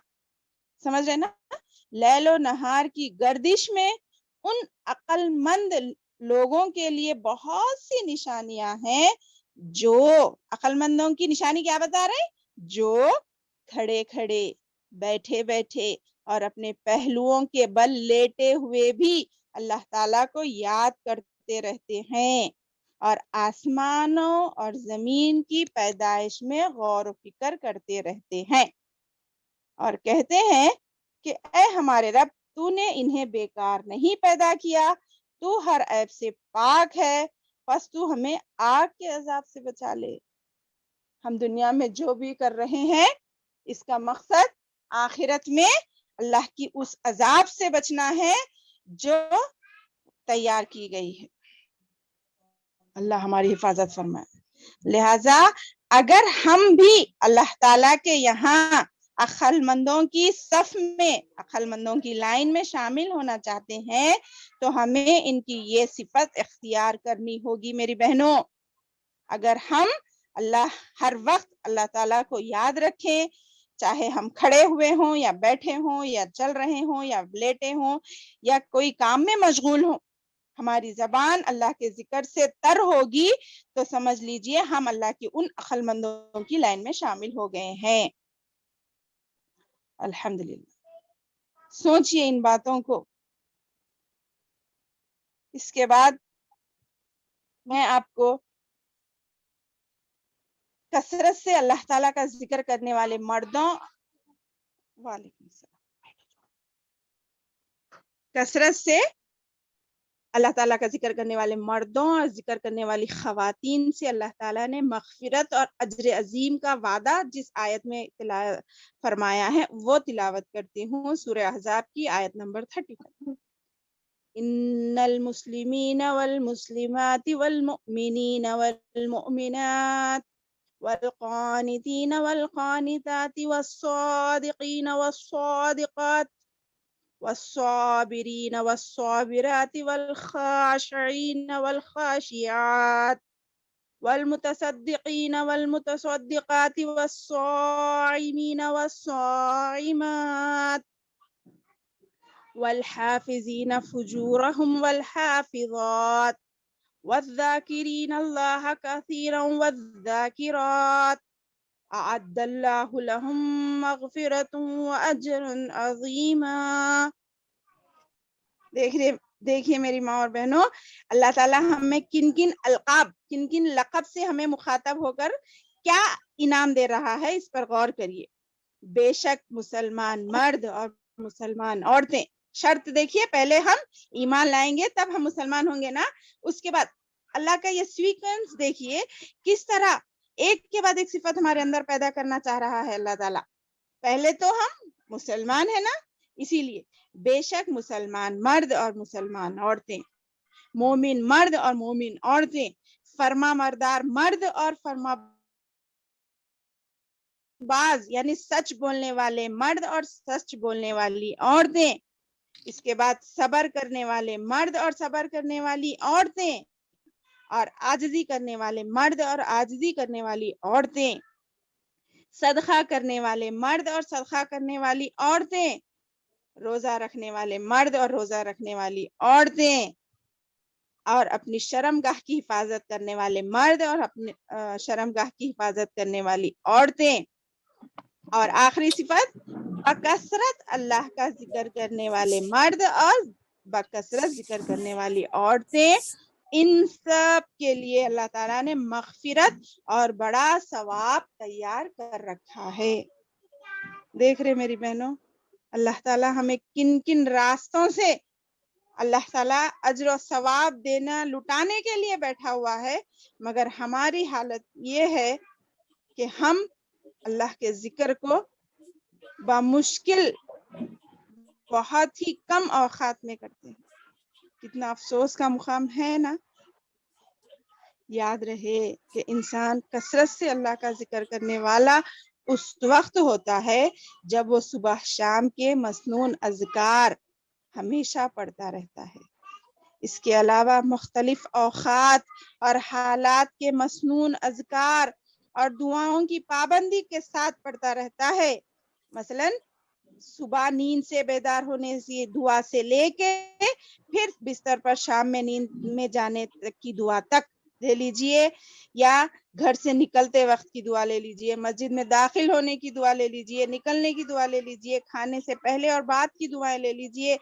سمجھ رہے نا؟ لیل و نہار کی گردش میں ان عقل مند لوگوں کے لیے بہت سی نشانیاں ہیں جو عقل مندوں کی نشانی کیا بتا رہے ہیں؟ جو کھڑے کھڑے، بیٹھے بیٹھے اور اپنے پہلوؤں کے بل لیٹے ہوئے بھی اللہ تعالیٰ کو یاد کرتے رہتے ہیں اور آسمانوں اور زمین کی پیدائش میں غور و فکر کرتے رہتے ہیں اور کہتے ہیں کہ اے ہمارے رب، تو نے انہیں بیکار نہیں پیدا کیا، تو ہر عیب سے پاک ہے، بس تو ہمیں آگ کے عذاب سے بچا لے۔ ہم دنیا میں جو بھی کر رہے ہیں اس کا مقصد آخرت میں اللہ کی اس عذاب سے بچنا ہے جو تیار کی گئی ہے۔ اللہ ہماری حفاظت فرمائے۔ لہٰذا اگر ہم بھی اللہ تعالیٰ کے یہاں عقل مندوں کی صف میں، عقل مندوں کی لائن میں شامل ہونا چاہتے ہیں تو ہمیں ان کی یہ صفت اختیار کرنی ہوگی میری بہنوں۔ اگر ہم ہر وقت اللہ تعالیٰ کو یاد رکھیں، چاہے ہم کھڑے ہوئے ہوں یا بیٹھے ہوں یا چل رہے ہوں یا لیٹے ہوں یا کوئی کام میں مشغول ہوں، ہماری زبان اللہ کے ذکر سے تر ہوگی تو سمجھ لیجئے ہم اللہ کی ان عقل مندوں کی لائن میں شامل ہو گئے ہیں۔ الحمدللہ، سوچئے ان باتوں کو۔ اس کے بعد میں آپ کو کثرت سے اللہ تعالیٰ کا ذکر کرنے والے مردوں، وعلیکم السلام، کثرت سے اللہ تعالیٰ کا ذکر کرنے والے مردوں اور ذکر کرنے والی خواتین سے اللہ تعالیٰ نے مغفرت اور اجر عظیم کا وعدہ جس آیت میں فرمایا ہے وہ تلاوت کرتی ہوں، سورہ احزاب کی آیت نمبر 35۔ ان المسلمین والمسلمات والمؤمنین والمؤمنات والقانتین والقانتات والصادقین والصادقات والصابرین والصابرات والخاشعین والخاشعات والمتصدقین والمتصدقات والصائمین والصائمات والحافظین فجورهم والحافظات والذاکرین اللہ کثیرا والذاکرات اعد اللہ لهم مغفرۃ واجر عظیما۔ دیکھیے میری ماں اور بہنوں، اللہ تعالیٰ ہمیں کن کن القاب، کن کن لقب سے ہمیں مخاطب ہو کر کیا انعام دے رہا ہے، اس پر غور کریے۔ بے شک مسلمان مرد اور مسلمان عورتیں، شرط دیکھیے، پہلے ہم ایمان لائیں گے تب ہم مسلمان ہوں گے نا، اس کے بعد اللہ کا یہ سیکوینس دیکھیے کس طرح ایک کے بعد ایک صفت ہمارے اندر پیدا کرنا چاہ رہا ہے اللہ تعالیٰ۔ پہلے تو ہم مسلمان ہیں نا، اسی لیے بے شک مسلمان مرد اور مسلمان عورتیں، مومن مرد اور مومن عورتیں، فرما مردار مرد اور فرما باز یعنی سچ بولنے والے مرد اور سچ بولنے والی عورتیں، اس کے بعد صبر کرنے والے مرد اور صبر کرنے والی عورتیں، اور عاجزی کرنے والے مرد اور عاجزی کرنے والی عورتیں، صدقہ کرنے والے مرد اور صدقہ کرنے والی عورتیں، روزہ رکھنے والے مرد اور روزہ رکھنے والی عورتیں، اور اپنی شرمگاہ کی حفاظت کرنے والے مرد اور اپنی شرمگاہ کی حفاظت کرنے والی عورتیں، اور آخری صفت بکثرت اللہ کا ذکر کرنے والے مرد اور بکثرت ذکر کرنے والی عورتیں، ان سب کے لیے اللہ تعالیٰ نے مغفرت اور بڑا ثواب تیار کر رکھا ہے۔ دیکھ رہے میری بہنوں، اللہ تعالیٰ ہمیں کن کن راستوں سے اللہ تعالیٰ اجر و ثواب دینا لٹانے کے لیے بیٹھا ہوا ہے، مگر ہماری حالت یہ ہے کہ ہم اللہ کے ذکر کو بمشکل بہت ہی کم اوقات میں کرتے ہیں۔ کتنا افسوس کا مقام ہے نا۔ یاد رہے کہ انسان کثرت سے اللہ کا ذکر کرنے والا اس وقت ہوتا ہے جب وہ صبح شام کے مسنون اذکار ہمیشہ پڑھتا رہتا ہے۔ اس کے علاوہ مختلف اوقات اور حالات کے مسنون اذکار اور دعاؤں کی پابندی کے ساتھ پڑھتا رہتا ہے۔ مثلا صبح نیند سے بیدار ہونے سے دعا سے لے کے پھر بستر پر شام میں نیند میں جانے تک کی دعا تک لے لیجئے، یا گھر سے نکلتے وقت کی دعا لے لیجئے، مسجد میں داخل ہونے کی دعا لے لیجئے، نکلنے کی دعا لے لیجئے، کھانے سے پہلے اور بعد کی دعائیں لے لیجئے،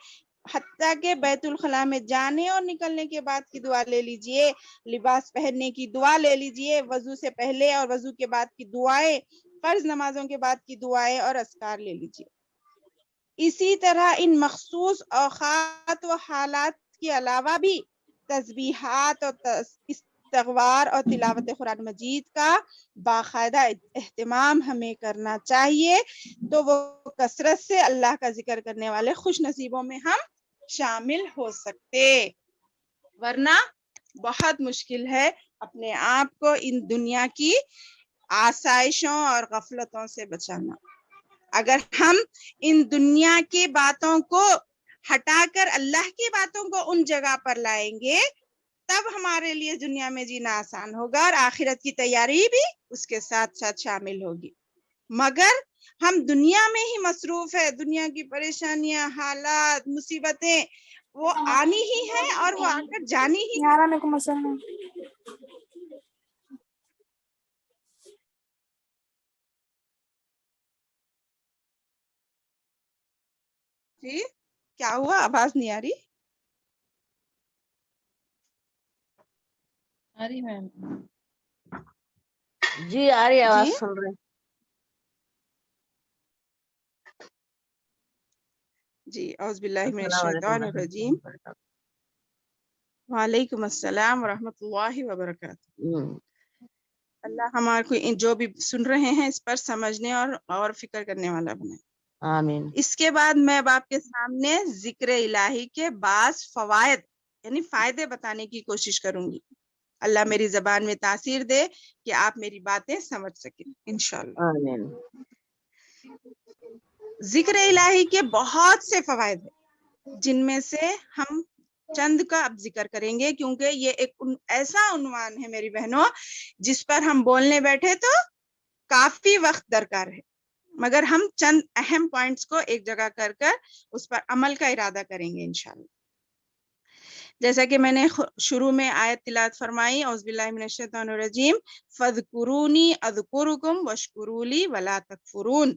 حتیٰ کہ بیت الخلاء میں جانے اور نکلنے کے بعد کی دعا لے لیجئے، لباس پہننے کی دعا لے لیجئے، وضو سے پہلے اور وضو کے بعد کی دعائیں، فرض نمازوں کے بعد کی دعائیں اور اذکار لے لیجئے۔ اسی طرح ان مخصوص اوقات و حالات کے علاوہ بھی تسبیحات اور استغفار اور تلاوت قرآن مجید کا باقاعدہ اہتمام ہمیں کرنا چاہیے، تو وہ کثرت سے اللہ کا ذکر کرنے والے خوش نصیبوں میں ہم شامل ہو سکتے، ورنہ بہت مشکل ہے اپنے آپ کو ان دنیا کی آسائشوں اور غفلتوں سے بچانا۔ اگر ہم ان دنیا کی باتوں کو ہٹا کر اللہ کی باتوں کو ان جگہ پر لائیں گے، تب ہمارے لیے دنیا میں جینا آسان ہوگا اور آخرت کی تیاری بھی اس کے ساتھ ساتھ شامل ہوگی۔ مگر ہم دنیا میں ہی مصروف ہے، دنیا کی پریشانیاں، حالات، مصیبتیں وہ آنی ہی ہیں اور وہ آ کر جانی ہی جی کیا ہوا؟ آواز نہیں آ رہی؟ ارے میم جی آ رہی آواز، جی سن رہے ہیں۔ جی اعوذ باللہ من السلام علیکم الشیطان ورحمۃ الرجیم، اللہ وبرکاتہ۔ وعلیکم السلام ورحمۃ اللہ وبرکاتہ۔ اللہ ہمارے کو جو بھی سن رہے ہیں اس پر سمجھنے اور فکر کرنے والا بنائے۔ آمین۔ اس کے بعد میں اب آپ کے سامنے ذکر الہی کے بعض فوائد یعنی فائدے بتانے کی کوشش کروں گی۔ اللہ میری زبان میں تاثیر دے کہ آپ میری باتیں سمجھ سکیں انشاءاللہ۔ آمین۔ ذکر الہی کے بہت سے فوائد ہیں، جن میں سے ہم چند کا اب ذکر کریں گے، کیونکہ یہ ایک ایسا عنوان ہے میری بہنوں جس پر ہم بولنے بیٹھے تو کافی وقت درکار ہے، مگر ہم چند اہم پوائنٹس کو ایک جگہ کر اس پر عمل کا ارادہ کریں گے انشاءاللہ۔ جیسا کہ میں نے شروع میں آیت تلاوت فرمائی، اعوذ باللہ من الشیطان الرجیم، فاذکرونی اذکرکم واشکروا لی ولا تکفرون۔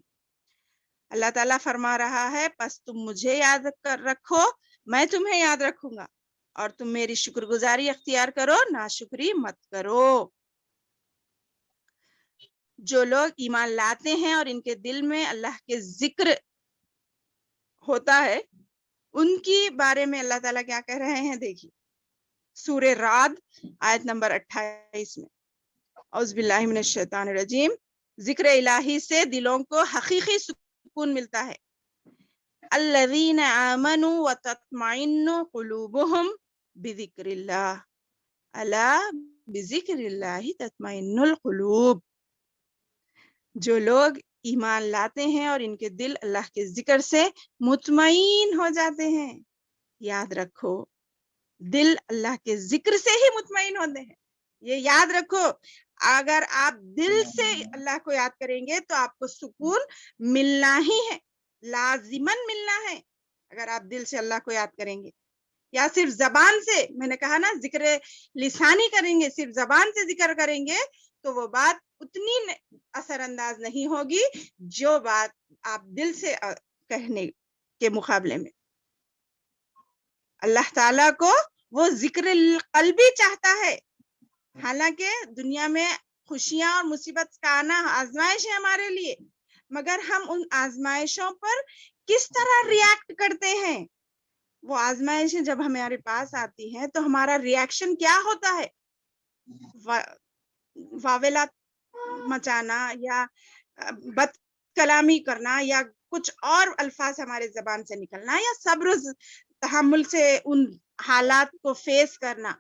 اللہ تعالیٰ فرما رہا ہے پس تم مجھے یاد کر رکھو، میں تمہیں یاد رکھوں گا، اور تم میری شکر گزاری اختیار کرو، ناشکری مت کرو۔ جو لوگ ایمان لاتے ہیں اور ان کے دل میں اللہ کے ذکر ہوتا ہے، ان کی بارے میں اللہ تعالیٰ کیا کہہ رہے ہیں دیکھیے، سورہ رعد آیت نمبر 28 میں، اعوذ باللہ من الشیطان الرجیم، ذکر الہی سے دلوں کو حقیقی سکون ملتا ہے۔ الذین آمنوا وتطمئن قلوبہم بذکر اللہ، الا بذکر اللہ تطمئن القلوب۔ جو لوگ ایمان لاتے ہیں اور ان کے دل اللہ کے ذکر سے مطمئن ہو جاتے ہیں، یاد رکھو دل اللہ کے ذکر سے ہی مطمئن ہوتے ہیں۔ یہ یاد رکھو، اگر آپ دل سے اللہ کو یاد کریں گے تو آپ کو سکون ملنا ہی ہے، لازماً ملنا ہے۔ اگر آپ دل سے اللہ کو یاد کریں گے یا صرف زبان سے، میں نے کہا نا ذکر لسانی کریں گے، صرف زبان سے ذکر کریں گے تو وہ بات اتنی اثر انداز نہیں ہوگی جو بات آپ دل سے کہنے کے مقابلے میں۔ اللہ تعالیٰ کو وہ ذکر قلبی چاہتا ہے، حالانکہ دنیا میں خوشیاں اور مصیبت کا آنا آزمائش ہے ہمارے لیے، مگر ہم ان آزمائشوں پر کس طرح ریاکٹ کرتے ہیں۔ وہ آزمائشیں جب ہمارے پاس آتی ہیں تو ہمارا ریاکشن کیا ہوتا ہے؟ واویلات مچانا یا بد کلامی کرنا یا کچھ اور الفاظ ہمارے زبان سے نکلنا یا صبر تحمل سے ان حالات کو فیس کرنا۔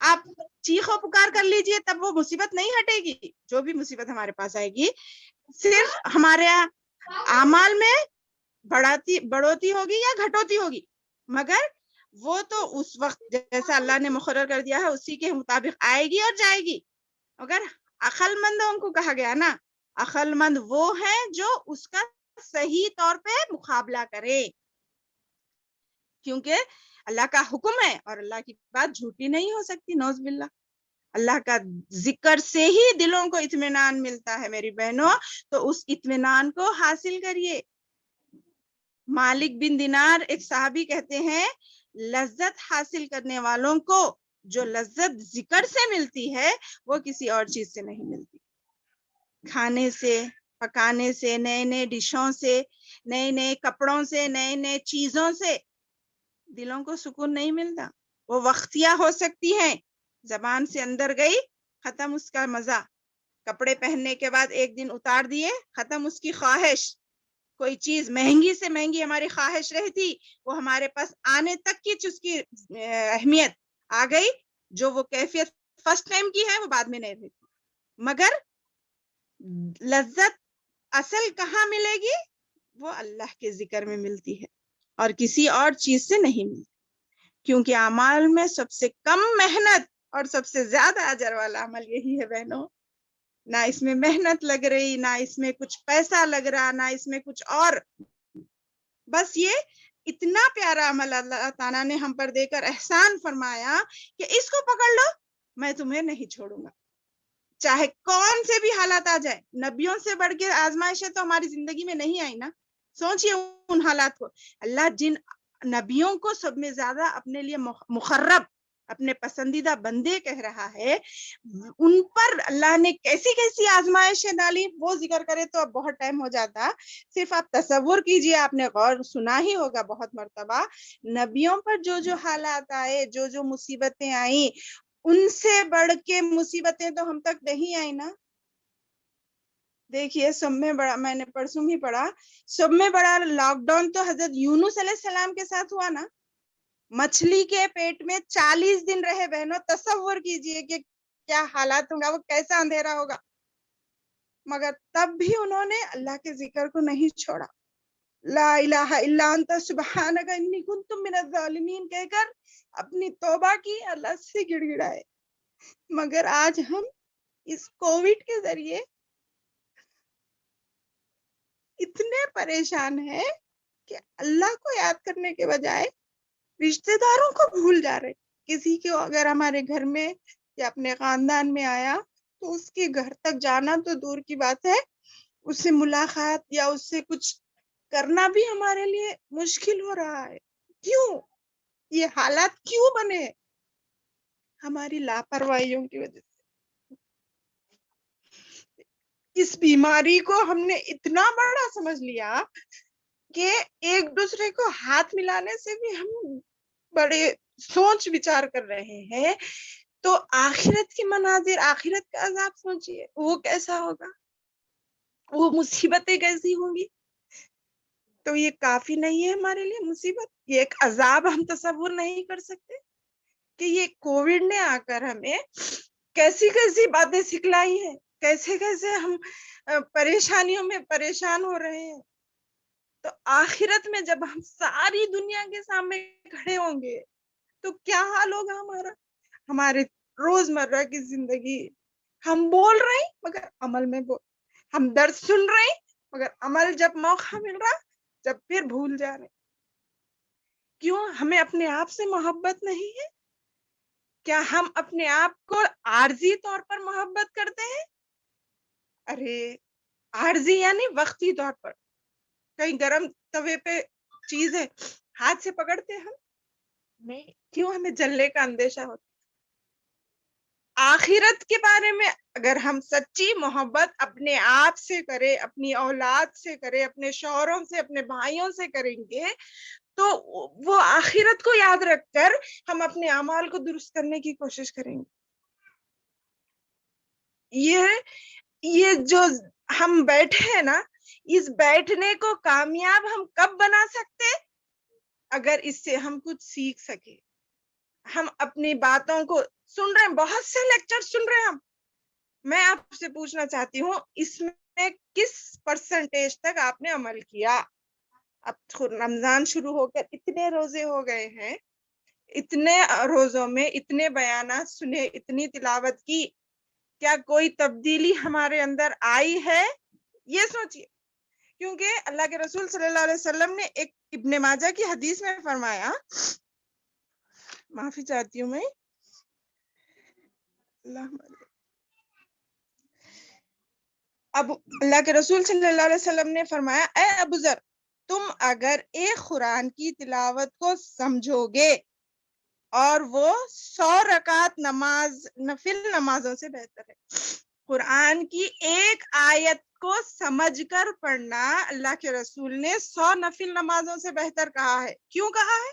آپ چیخ و پکار کر لیجئے، تب وہ مصیبت نہیں ہٹے گی۔ جو بھی مصیبت ہمارے پاس آئے گی صرف ہمارے اعمال میں بڑھوتی ہوگی یا گھٹوتی ہوگی، مگر وہ تو اس وقت جیسا اللہ نے مقرر کر دیا ہے اسی کے مطابق آئے گی اور جائے گی۔ مگر عقل مندوں کو کہا گیا نا، عقل مند وہ ہیں جو اس کا صحیح طور پہ مقابلہ کرے، کیونکہ اللہ کا حکم ہے اور اللہ کی بات جھوٹی نہیں ہو سکتی، نعوذ باللہ۔ اللہ کا ذکر سے ہی دلوں کو اطمینان ملتا ہے میری بہنوں، تو اس اطمینان کو حاصل کریے۔ مالک بن دینار ایک صحابی کہتے ہیں، لذت حاصل کرنے والوں کو جو لذت ذکر سے ملتی ہے وہ کسی اور چیز سے نہیں ملتی۔ کھانے سے، پکانے سے، نئے نئے ڈشوں سے، نئے نئے کپڑوں سے، نئے نئے چیزوں سے دلوں کو سکون نہیں ملتا۔ وہ وقتیہ ہو سکتی ہیں، زبان سے اندر گئی، ختم اس کا مزہ۔ کپڑے پہننے کے بعد ایک دن اتار دیے، ختم اس کی خواہش۔ کوئی چیز مہنگی سے مہنگی ہماری خواہش رہتی، وہ ہمارے پاس آنے تک کی اس کی اہمیت آ گئی، جو وہ کیفیت فرسٹ ٹائم کی ہے وہ بعد میں نہیں رہتی۔ مگر لذت اصل کہاں ملے گی؟ وہ اللہ کے ذکر میں ملتی ہے اور کسی اور چیز سے نہیں ملتی، کیونکہ اعمال میں سب سے کم محنت اور سب سے زیادہ اجر والا عمل یہی ہے بہنوں۔ نہ اس میں محنت لگ رہی، نہ اس میں کچھ پیسہ لگ رہا، نہ اس میں کچھ اور، بس یہ اتنا پیارا عمل اللہ تعالیٰ نے ہم پر دے کر احسان فرمایا کہ اس کو پکڑ لو، میں تمہیں نہیں چھوڑوں گا، چاہے کون سے بھی حالات آ جائے۔ نبیوں سے بڑھ کے آزمائشیں تو ہماری زندگی میں نہیں آئی نا، سوچئے ان حالات کو۔ اللہ جن نبیوں کو سب میں زیادہ اپنے لیے مقرب، اپنے پسندیدہ بندے کہہ رہا ہے، ان پر اللہ نے کیسی کیسی آزمائشیں ڈالی، وہ ذکر کرے تو اب بہت ٹائم ہو جاتا۔ صرف آپ تصور کیجئے، آپ نے غور سنا ہی ہوگا بہت مرتبہ، نبیوں پر جو جو حالات آئے، جو جو مصیبتیں آئیں، ان سے بڑھ کے مصیبتیں تو ہم تک نہیں آئی نا۔ دیکھیے سب میں بڑا، میں نے پرسوں ہی پڑھا، سب میں بڑا لاک ڈاؤن تو حضرت یونس علیہ السلام کے ساتھ ہوا نا۔ مچھلی کے پیٹ میں 40 دن رہے بہنوں، تصور کیجئے کہ کیا حالات ہوں گا، وہ کیسا اندھیرا ہوگا، مگر تب بھی انہوں نے اللہ کے ذکر کو نہیں چھوڑا۔ لا الہ الا انت سبحانک انی کنت من الظالمین کہہ کر اپنی توبہ کی، اللہ سے گڑ گڑائے۔ مگر آج ہم اس کووڈ کے ذریعے اتنے پریشان ہیں کہ اللہ کو یاد کرنے کے بجائے رشتہ داروں کو بھول جا رہے۔ کسی کو اگر ہمارے گھر میں یا اپنے خاندان میں آیا تو اس کے گھر تک جانا تو دور کی بات ہے، اس سے ملاقات یا اس سے کچھ کرنا بھی ہمارے لیے مشکل ہو رہا ہے۔ کیوں یہ حالات کیوں بنے؟ ہماری لاپرواہیوں کی وجہ سے۔ اس بیماری کو ہم نے اتنا بڑا سمجھ لیا کہ ایک دوسرے کو ہاتھ ملانے سے بھی ہم بڑے سوچ وچار کر رہے ہیں۔ تو آخرت کی مناظر، آخرت کا عذاب سوچئے، وہ کیسا ہوگا، وہ مصیبتیں کیسی ہوں گی۔ تو یہ کافی نہیں ہے ہمارے لیے مصیبت، یہ ایک عذاب ہم تصور نہیں کر سکتے کہ یہ کووڈ نے آ کر ہمیں کیسی کیسی باتیں سکھلائی ہیں، کیسے کیسے ہم پریشانیوں میں پریشان ہو رہے ہیں۔ تو آخرت میں جب ہم ساری دنیا کے سامنے کھڑے ہوں گے تو کیا حال ہوگا ہمارا، ہمارے روزمرہ کی زندگی۔ ہم بول رہے ہیں مگر عمل میں ہم درد سن رہے ہیں مگر عمل جب موقع مل رہا جب پھر بھول جا رہے۔ کیوں؟ ہمیں اپنے آپ سے محبت نہیں ہے؟ کیا ہم اپنے آپ کو عارضی طور پر محبت کرتے ہیں؟ ارے عارضی یعنی وقتی طور پر، کہیں گرم توے پہ چیز ہے ہاتھ سے پکڑتے ہم نہیں، کیوں؟ ہمیں جلنے کا اندیشہ ہوتا۔ آخرت کے بارے میں اگر ہم سچی محبت اپنے آپ سے کریں، اپنی اولاد سے کریں، اپنے شوہروں سے، اپنے بھائیوں سے کریں گے تو وہ آخرت کو یاد رکھ کر ہم اپنے اعمال کو درست کرنے کی کوشش کریں گے۔ یہ جو ہم بیٹھے ہیں نا، اس بیٹھنے کو کامیاب ہم کب بنا سکتے؟ اگر اس سے ہم کچھ سیکھ سکے۔ ہم اپنی باتوں کو سن رہے ہیں، بہت سے لیکچر سن رہے ہیں ہم، میں آپ سے پوچھنا چاہتی ہوں اس میں کس پرسنٹیج تک آپ نے عمل کیا؟ اب رمضان شروع ہو کر اتنے روزے ہو گئے ہیں، اتنے روزوں میں اتنے بیانات سنے، اتنی تلاوت کی، کیا کوئی تبدیلی ہمارے اندر آئی ہے؟ یہ سوچئے کیونکہ اللہ کے رسول صلی اللہ علیہ وسلم نے ایک ابن ماجہ کی حدیث میں فرمایا، معافی چاہتی ہوں میں، اب اللہ کے رسول صلی اللہ علیہ وسلم نے فرمایا، اے ابو ذر، تم اگر ایک قرآن کی تلاوت کو سمجھو گے اور وہ 100 رکعت نماز نفل نمازوں سے بہتر ہے۔ قرآن کی ایک آیت کو سمجھ کر پڑھنا اللہ کے رسول نے 100 نفل نمازوں سے بہتر کہا ہے۔ کیوں کہا ہے؟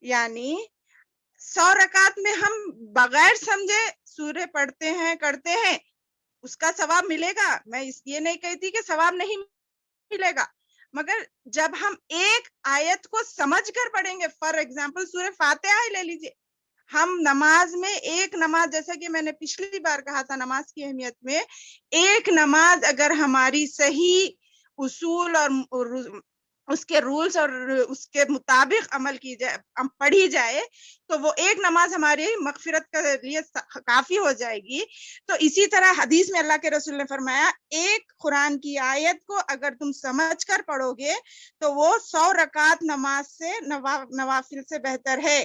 یعنی 100 رکعت میں ہم بغیر سمجھے سورہ پڑھتے ہیں کرتے ہیں، اس کا ثواب ملے گا، میں یہ نہیں کہتی کہ ثواب نہیں ملے گا، مگر جب ہم ایک آیت کو سمجھ کر پڑھیں گے، فار ایگزامپل سورہ فاتحہ لے لیجئے، ہم نماز میں ایک نماز، جیسا کہ میں نے پچھلی بار کہا تھا نماز کی اہمیت میں، ایک نماز اگر ہماری صحیح اصول اور اس کے رولز اور اس کے مطابق عمل کی جائے، پڑھی جائے، تو وہ ایک نماز ہماری مغفرت کے لیے کافی ہو جائے گی۔ تو اسی طرح حدیث میں اللہ کے رسول نے فرمایا، ایک قرآن کی آیت کو اگر تم سمجھ کر پڑھو گے تو وہ 100 رکعت نماز سے نوافل سے بہتر ہے۔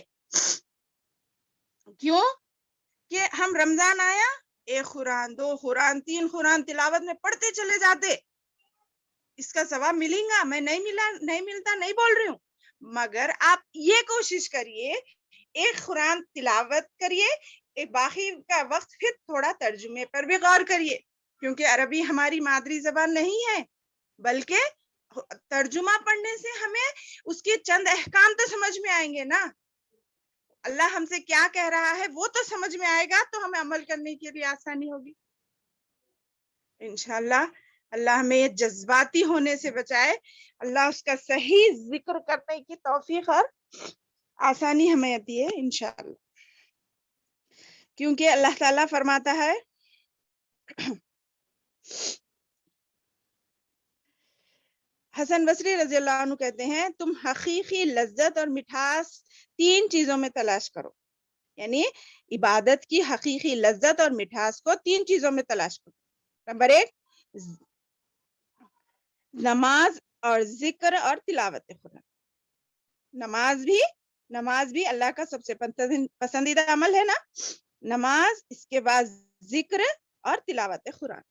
کیوں کہ ہم رمضان آیا، 1 قرآن 2 قرآن 3 قرآن تلاوت میں پڑھتے چلے جاتے، اس کا ثواب ملے گا، میں نہیں ملتا نہیں بول رہی ہوں، مگر آپ یہ کوشش کریے، ایک قرآن تلاوت کریے، باقی کا وقت پھر تھوڑا ترجمے پر بھی غور کریے، کیونکہ عربی ہماری مادری زبان نہیں ہے، بلکہ ترجمہ پڑھنے سے ہمیں اس کے چند احکام تو سمجھ میں آئیں گے نا، اللہ ہم سے کیا کہہ رہا ہے وہ تو سمجھ میں آئے گا، تو ہمیں عمل کرنے کے لیے آسانی ہوگی انشاءاللہ۔ اللہ ہمیں یہ جذباتی ہونے سے بچائے، اللہ اس کا صحیح ذکر کرنے کی توفیق اور آسانی ہمیں دی ہے انشاءاللہ، کیونکہ اللہ تعالیٰ فرماتا ہے، حسن بصری رضی اللہ عنہ کہتے ہیں، تم حقیقی لذت اور مٹھاس 3 چیزوں میں تلاش کرو، یعنی عبادت کی حقیقی لذت اور مٹھاس کو 3 چیزوں میں تلاش کرو۔ نمبر 1، نماز اور ذکر اور تلاوت قرآن۔ نماز بھی اللہ کا سب سے پسندیدہ عمل ہے نا، نماز، اس کے بعد ذکر اور تلاوت قرآن،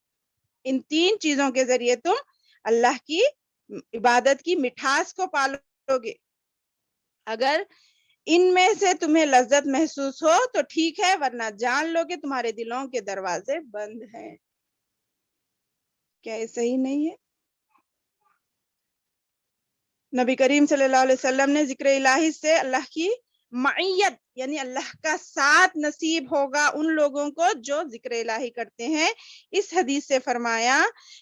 ان 3 چیزوں کے ذریعے تم اللہ کی عبادت کی مٹھاس کو پالو گے۔ اگر ان میں سے تمہیں لذت محسوس ہو تو ٹھیک ہے، ورنہ جان لو کہ تمہارے دلوں کے دروازے بند ہیں۔ کیا یہ صحیح نہیں ہے؟ نبی کریم صلی اللہ علیہ وسلم نے ذکر الہی سے اللہ کی معیت یعنی اللہ کا ساتھ نصیب ہوگا ان لوگوں کو جو ذکر الہی کرتے ہیں۔ اس حدیث سے فرمایا،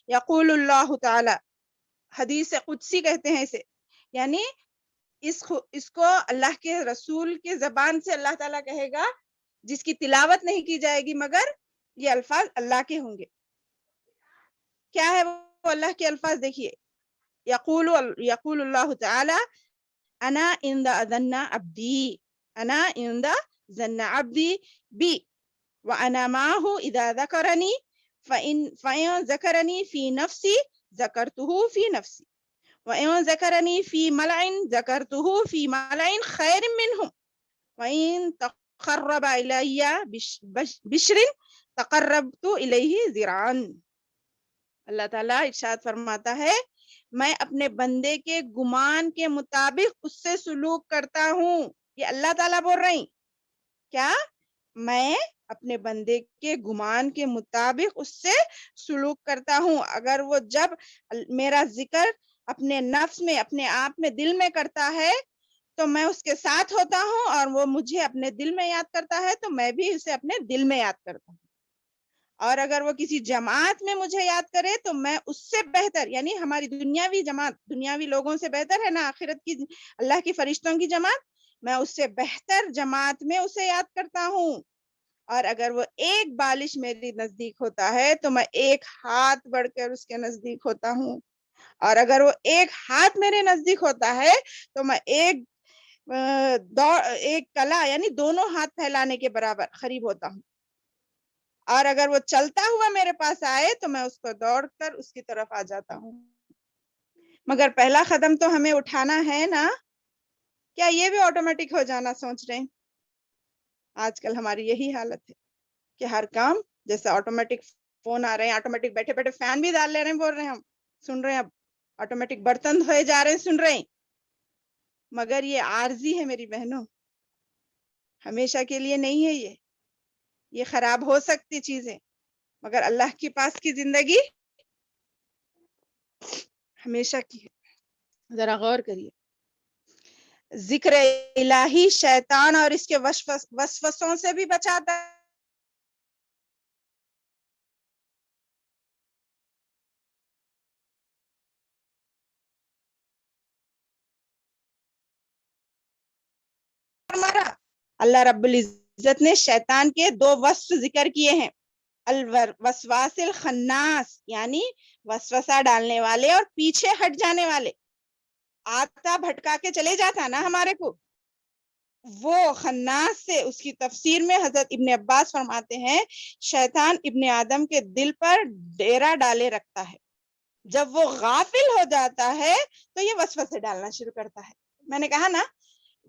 یقول اللہ تعالی، حدیث قدسی کہتے ہیں اسے، یعنی اس کو اللہ کے رسول کے زبان سے اللہ تعالیٰ کہے گا، جس کی تلاوت نہیں کی جائے گی مگر یہ الفاظ اللہ کے ہوں گے۔ کیا ہے وہ اللہ کے الفاظ؟ دیکھیے، یقول اللہ تعالی، انا عند ظن عبدی، انا عند ظن عبدی بی وانا معه اذا ذکرنی فإن ذکرنی فی نفسی ذکرته فی نفسی وإن ذکرنی فی ملع ذکرته فی ملع خیر منهم وإن تقرب الی بشر تقربت الیہ ذراعا۔ اللہ تعالیٰ ارشاد فرماتا ہے، میں اپنے بندے کے گمان کے مطابق اس سے سلوک کرتا ہوں۔ یہ اللہ تعالیٰ بول رہے ہیں، کیا؟ میں اپنے بندے کے گمان کے مطابق اس سے سلوک کرتا ہوں۔ اگر وہ جب میرا ذکر اپنے نفس میں، اپنے آپ میں، دل میں کرتا ہے تو میں اس کے ساتھ ہوتا ہوں، اور وہ مجھے اپنے دل میں یاد کرتا ہے تو میں بھی اسے اپنے دل میں یاد کرتا ہوں۔ اور اگر وہ کسی جماعت میں مجھے یاد کرے تو میں اس سے بہتر، یعنی ہماری دنیاوی جماعت، دنیاوی لوگوں سے بہتر ہے نا آخرت کی اللہ کی فرشتوں کی جماعت، میں اس سے بہتر جماعت میں اسے یاد کرتا ہوں۔ اور اگر وہ ایک بالش میری نزدیک ہوتا ہے تو میں 1 ہاتھ بڑھ کر اس کے نزدیک ہوتا ہوں، اور اگر وہ 1 ہاتھ میرے نزدیک ہوتا ہے تو میں ایک کلا یعنی دونوں ہاتھ پھیلانے کے برابر قریب ہوتا ہوں، اور اگر وہ چلتا ہوا میرے پاس آئے تو میں اس کو دوڑ کر اس کی طرف آ جاتا ہوں۔ مگر پہلا قدم تو ہمیں اٹھانا ہے نا. کیا یہ بھی آٹومیٹک ہو جانا سوچ رہے ہیں؟ آج کل ہماری یہی حالت ہے کہ ہر کام جیسے آٹومیٹک فون آ رہے ہیں, آٹومیٹک بیٹھے بیٹھے فین بھی ڈال لے رہے ہیں, بول رہے ہیں ہم سن رہے ہیں, اب آٹومیٹک برتن دھوئے جا رہے ہیں سن رہے ہیں. مگر یہ عارضی ہے میری بہنوں, ہمیشہ کے لیے نہیں ہے. یہ خراب ہو سکتی چیزیں, مگر اللہ کے پاس کی زندگی ہمیشہ کی ہے. ذرا غور کریے. ذکر الہی شیطان اور اس کے وسوسوں سے بھی بچاتا ہے. اللہ رب العزت نے شیطان کے 2 وصف ذکر کیے ہیں, الوسواس الخناس یعنی وسوسہ ڈالنے والے اور پیچھے ہٹ جانے والے. آتا بھٹکا کے چلے جاتا نا ہمارے کو, وہ خناس سے اس کی تفسیر میں حضرت ابن عباس فرماتے ہیں شیطان ابن آدم کے دل پر ڈیرا ڈالے رکھتا ہے. جب وہ غافل ہو جاتا ہے تو یہ وسوسے ڈالنا شروع کرتا ہے. میں نے کہا نا,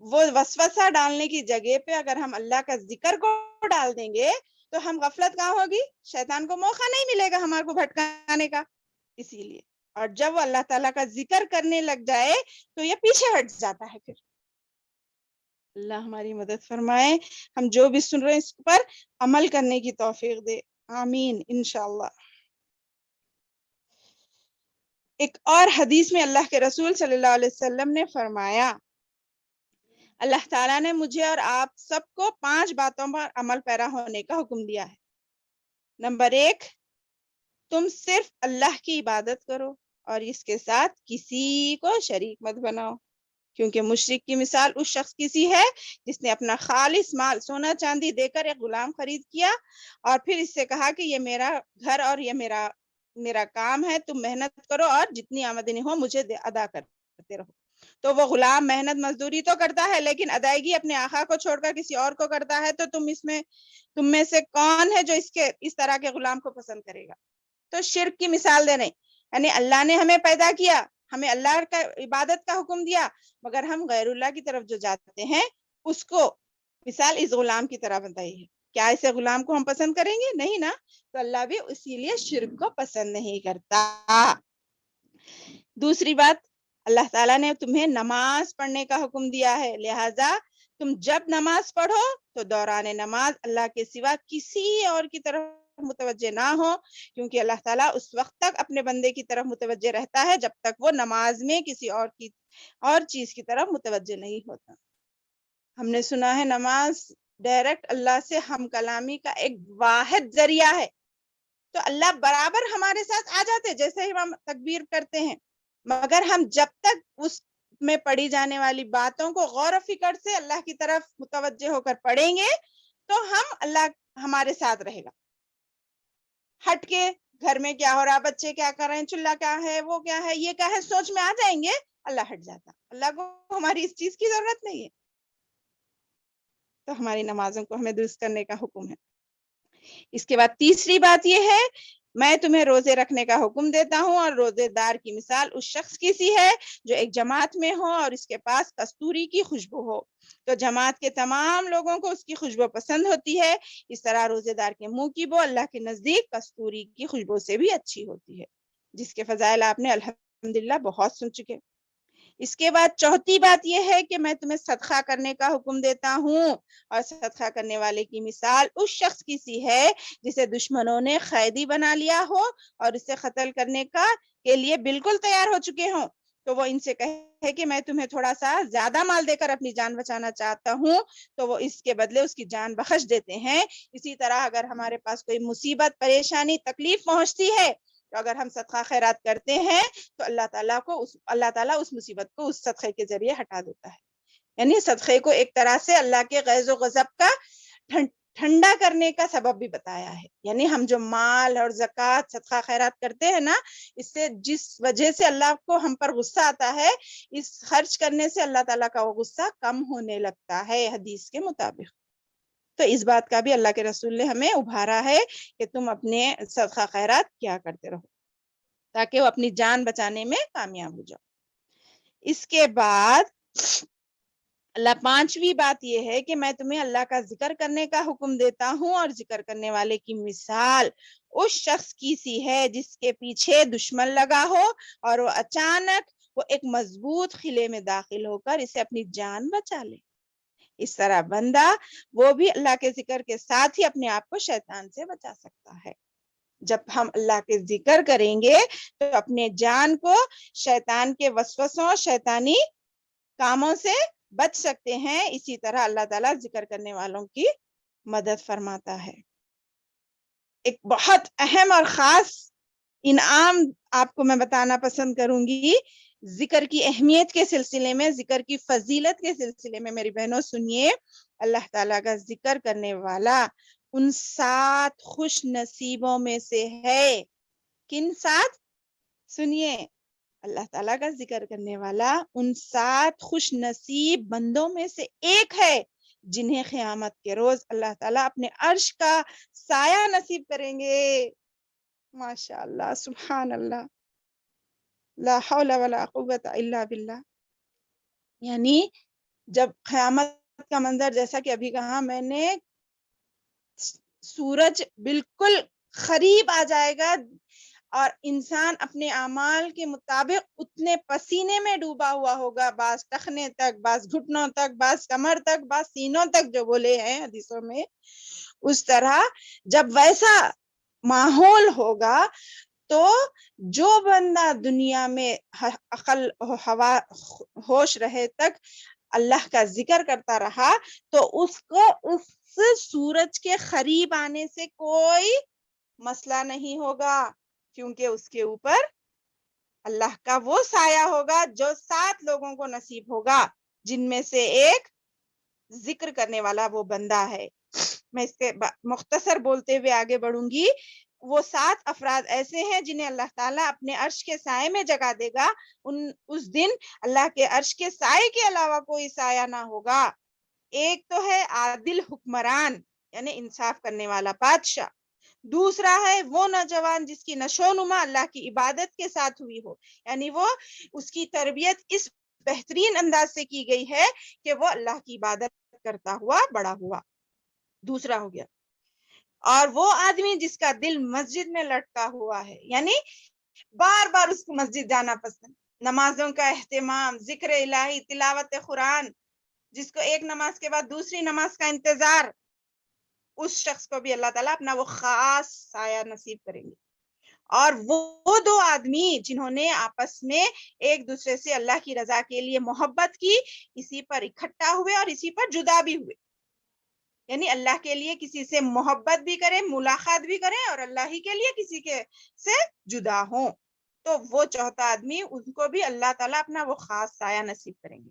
وہ وسوسہ ڈالنے کی جگہ پہ اگر ہم اللہ کا ذکر کو ڈال دیں گے تو ہم غفلت کہاں ہوگی, شیطان کو موقع نہیں ملے گا ہمارے کو بھٹکانے کا. اسی لیے, اور جب وہ اللہ تعالیٰ کا ذکر کرنے لگ جائے تو یہ پیچھے ہٹ جاتا ہے. پھر اللہ ہماری مدد فرمائے, ہم جو بھی سن رہے ہیں اس پر عمل کرنے کی توفیق دے, آمین انشاءاللہ. ایک اور حدیث میں اللہ کے رسول صلی اللہ علیہ وسلم نے فرمایا, اللہ تعالیٰ نے مجھے اور آپ سب کو 5 باتوں پر عمل پیرا ہونے کا حکم دیا ہے. نمبر 1, تم صرف اللہ کی عبادت کرو اور اس کے ساتھ کسی کو شریک مت بناؤ, کیونکہ مشرک کی مثال اس شخص کی سی ہے جس نے اپنا خالص مال سونا چاندی دے کر ایک غلام خرید کیا اور پھر اس سے کہا کہ یہ میرا گھر اور یہ میرا کام ہے, تم محنت کرو اور جتنی آمدنی ہو مجھے ادا کرتے رہو. تو وہ غلام محنت مزدوری تو کرتا ہے لیکن ادائیگی اپنے آقا کو چھوڑ کر کسی اور کو کرتا ہے. تو تم میں سے کون ہے جو اس طرح کے غلام کو پسند کرے گا؟ تو شرک کی مثال دے رہے, یعنی اللہ نے ہمیں پیدا کیا, ہمیں اللہ کا عبادت کا حکم دیا, مگر ہم غیر اللہ کی طرف جو جاتے ہیں اس کو مثال اس غلام کی طرح بتائی ہے. کیا ایسے غلام کو ہم پسند کریں گے؟ نہیں نا. تو اللہ بھی اسی لیے شرک کو پسند نہیں کرتا. دوسری بات, اللہ تعالیٰ نے تمہیں نماز پڑھنے کا حکم دیا ہے, لہذا تم جب نماز پڑھو تو دوران نماز اللہ کے سوا کسی اور کی طرف متوجہ نہ ہو, کیونکہ اللہ تعالیٰ اس وقت تک اپنے بندے کی طرف متوجہ رہتا ہے جب تک وہ نماز میں کسی اور چیز کی طرف متوجہ نہیں ہوتا. ہم نے سنا ہے نماز ڈائریکٹ اللہ سے ہم کلامی کا ایک واحد ذریعہ ہے. تو اللہ برابر ہمارے ساتھ آ جاتے جیسے ہی ہم تکبیر کرتے ہیں, مگر ہم جب تک اس میں پڑھی جانے والی باتوں کو غور و فکر سے اللہ کی طرف متوجہ ہو کر پڑھیں گے تو اللہ ہمارے ساتھ رہے گا. ہٹ کے گھر میں کیا ہو رہا, بچے کیا کر رہے ہیں, چولہا کیا ہے, وہ کیا ہے, یہ کیا ہے, سوچ میں آ جائیں گے, اللہ ہٹ جاتا. اللہ کو ہماری اس چیز کی ضرورت نہیں ہے. تو ہماری نمازوں کو ہمیں درست کرنے کا حکم ہے. اس کے بعد تیسری بات یہ ہے, میں تمہیں روزے رکھنے کا حکم دیتا ہوں اور روزے دار کی مثال اس شخص کی سی ہے جو ایک جماعت میں ہو اور اس کے پاس کستوری کی خوشبو ہو. تو جماعت کے تمام لوگوں کو اس کی خوشبو پسند ہوتی ہے, اس طرح روزے دار کے منہ کی بو اللہ کے نزدیک کستوری کی خوشبو سے بھی اچھی ہوتی ہے, جس کے فضائل آپ نے الحمدللہ بہت سن چکے. اس کے بعد چوتھی بات یہ ہے کہ میں تمہیں صدقہ کرنے کا حکم دیتا ہوں, اور صدقہ کرنے والے کی مثال اس شخص کی سی ہے جسے دشمنوں نے قیدی بنا لیا ہو اور اسے قتل کرنے کے لیے بالکل تیار ہو چکے ہوں. تو وہ ان سے کہے کہ میں تمہیں تھوڑا سا زیادہ مال دے کر اپنی جان بچانا چاہتا ہوں, تو وہ اس کے بدلے اس کی جان بخش دیتے ہیں. اسی طرح اگر ہمارے پاس کوئی مصیبت, پریشانی, تکلیف پہنچتی ہے تو اگر ہم صدقہ خیرات کرتے ہیں تو اللہ تعالیٰ اس مصیبت کو اس صدقے کے ذریعے ہٹا دیتا ہے. یعنی صدقے کو ایک طرح سے اللہ کے غیظ و غضب کا ٹھنڈا کرنے کا سبب بھی بتایا ہے. یعنی ہم جو مال اور زکوٰۃ, صدقہ خیرات کرتے ہیں نا, اس سے جس وجہ سے اللہ کو ہم پر غصہ آتا ہے, اس خرچ کرنے سے اللہ تعالیٰ کا وہ غصہ کم ہونے لگتا ہے حدیث کے مطابق. تو اس بات کا بھی اللہ کے رسول نے ہمیں ابھارا ہے کہ تم اپنے صدقہ خیرات کیا کرتے رہو تاکہ وہ اپنی جان بچانے میں کامیاب ہو جاؤ. اس کے بعد اللہ پانچویں بات یہ ہے کہ میں تمہیں اللہ کا ذکر کرنے کا حکم دیتا ہوں، اور ذکر کرنے والے کی مثال اس شخص کی سی ہے جس کے پیچھے دشمن لگا ہو اور وہ اچانک وہ ایک مضبوط قلعے میں داخل ہو کر اسے اپنی جان بچا لے۔ اس طرح بندہ وہ بھی اللہ کے ذکر کے ساتھ ہی اپنے آپ کو شیطان سے بچا سکتا ہے۔ جب ہم اللہ کے ذکر کریں گے تو اپنے جان کو شیطان کے وسوسوں، شیطانی کاموں سے بچ سکتے ہیں۔ اسی طرح اللہ تعالیٰ ذکر کرنے والوں کی مدد فرماتا ہے۔ ایک بہت اہم اور خاص انعام آپ کو میں بتانا پسند کروں گی ذکر کی اہمیت کے سلسلے میں، ذکر کی فضیلت کے سلسلے میں۔ میری بہنوں سنیے، اللہ تعالیٰ کا ذکر کرنے والا ان 7 خوش نصیبوں میں سے ہے۔ کن 7؟ سنیے، اللہ تعالیٰ کا ذکر کرنے والا ان 7 خوش نصیب بندوں میں سے ایک ہے جنہیں قیامت کے روز اللہ تعالیٰ اپنے عرش کا سایہ نصیب کریں گے۔ ماشاء اللہ، سبحان اللہ، لا حول ولا قوت الا باللہ۔ یعنی جب قیامت کا منظر، جیسا کہ ابھی کہا میں نے، سورج بالکل قریب آ جائے گا اور انسان اپنے اعمال کے مطابق اتنے پسینے میں ڈوبا ہوا ہوگا، بعض ٹخنے تک، بعض گھٹنوں تک، بعض کمر تک، بعض سینوں تک، جو بولے ہیں حدیثوں میں، اس طرح جب ویسا ماحول ہوگا تو جو بندہ دنیا میں عقل ہوش رہے تک اللہ کا ذکر کرتا رہا تو اس کو اس سورج کے قریب آنے سے کوئی مسئلہ نہیں ہوگا، کیونکہ اس کے اوپر اللہ کا وہ سایہ ہوگا جو 7 لوگوں کو نصیب ہوگا، جن میں سے ایک ذکر کرنے والا وہ بندہ ہے۔ میں اس کے مختصر بولتے ہوئے آگے بڑھوں گی۔ وہ 7 افراد ایسے ہیں جنہیں اللہ تعالیٰ اپنے عرش کے سائے میں جگہ دے گا۔ اس دن اللہ کے عرش کے سائے کے علاوہ کوئی سایہ نہ ہوگا۔ ایک تو ہے عادل حکمران، یعنی انصاف کرنے والا بادشاہ۔ دوسرا ہے وہ نوجوان جس کی نشو نما اللہ کی عبادت کے ساتھ ہوئی ہو، یعنی وہ اس کی تربیت اس بہترین انداز سے کی گئی ہے کہ وہ اللہ کی عبادت کرتا ہوا بڑا ہوا۔ دوسرا ہو گیا۔ اور وہ آدمی جس کا دل مسجد میں لٹکا ہوا ہے، یعنی بار بار اس کو مسجد جانا پسند، نمازوں کا اہتمام، ذکر الہی، تلاوت قرآن، جس کو ایک نماز کے بعد دوسری نماز کا انتظار، اس شخص کو بھی اللہ تعالیٰ اپنا وہ خاص سایہ نصیب کریں گے۔ اور وہ 2 آدمی جنہوں نے آپس میں ایک دوسرے سے اللہ کی رضا کے لیے محبت کی، اسی پر اکٹھا ہوئے اور اسی پر جدا بھی ہوئے، یعنی اللہ کے لیے کسی سے محبت بھی کریں، ملاقات بھی کریں، اور اللہ ہی کے لیے کسی کے سے جدا ہوں، تو وہ چوتھا آدمی، ان کو بھی اللہ تعالیٰ اپنا وہ خاص سایہ نصیب کریں گے۔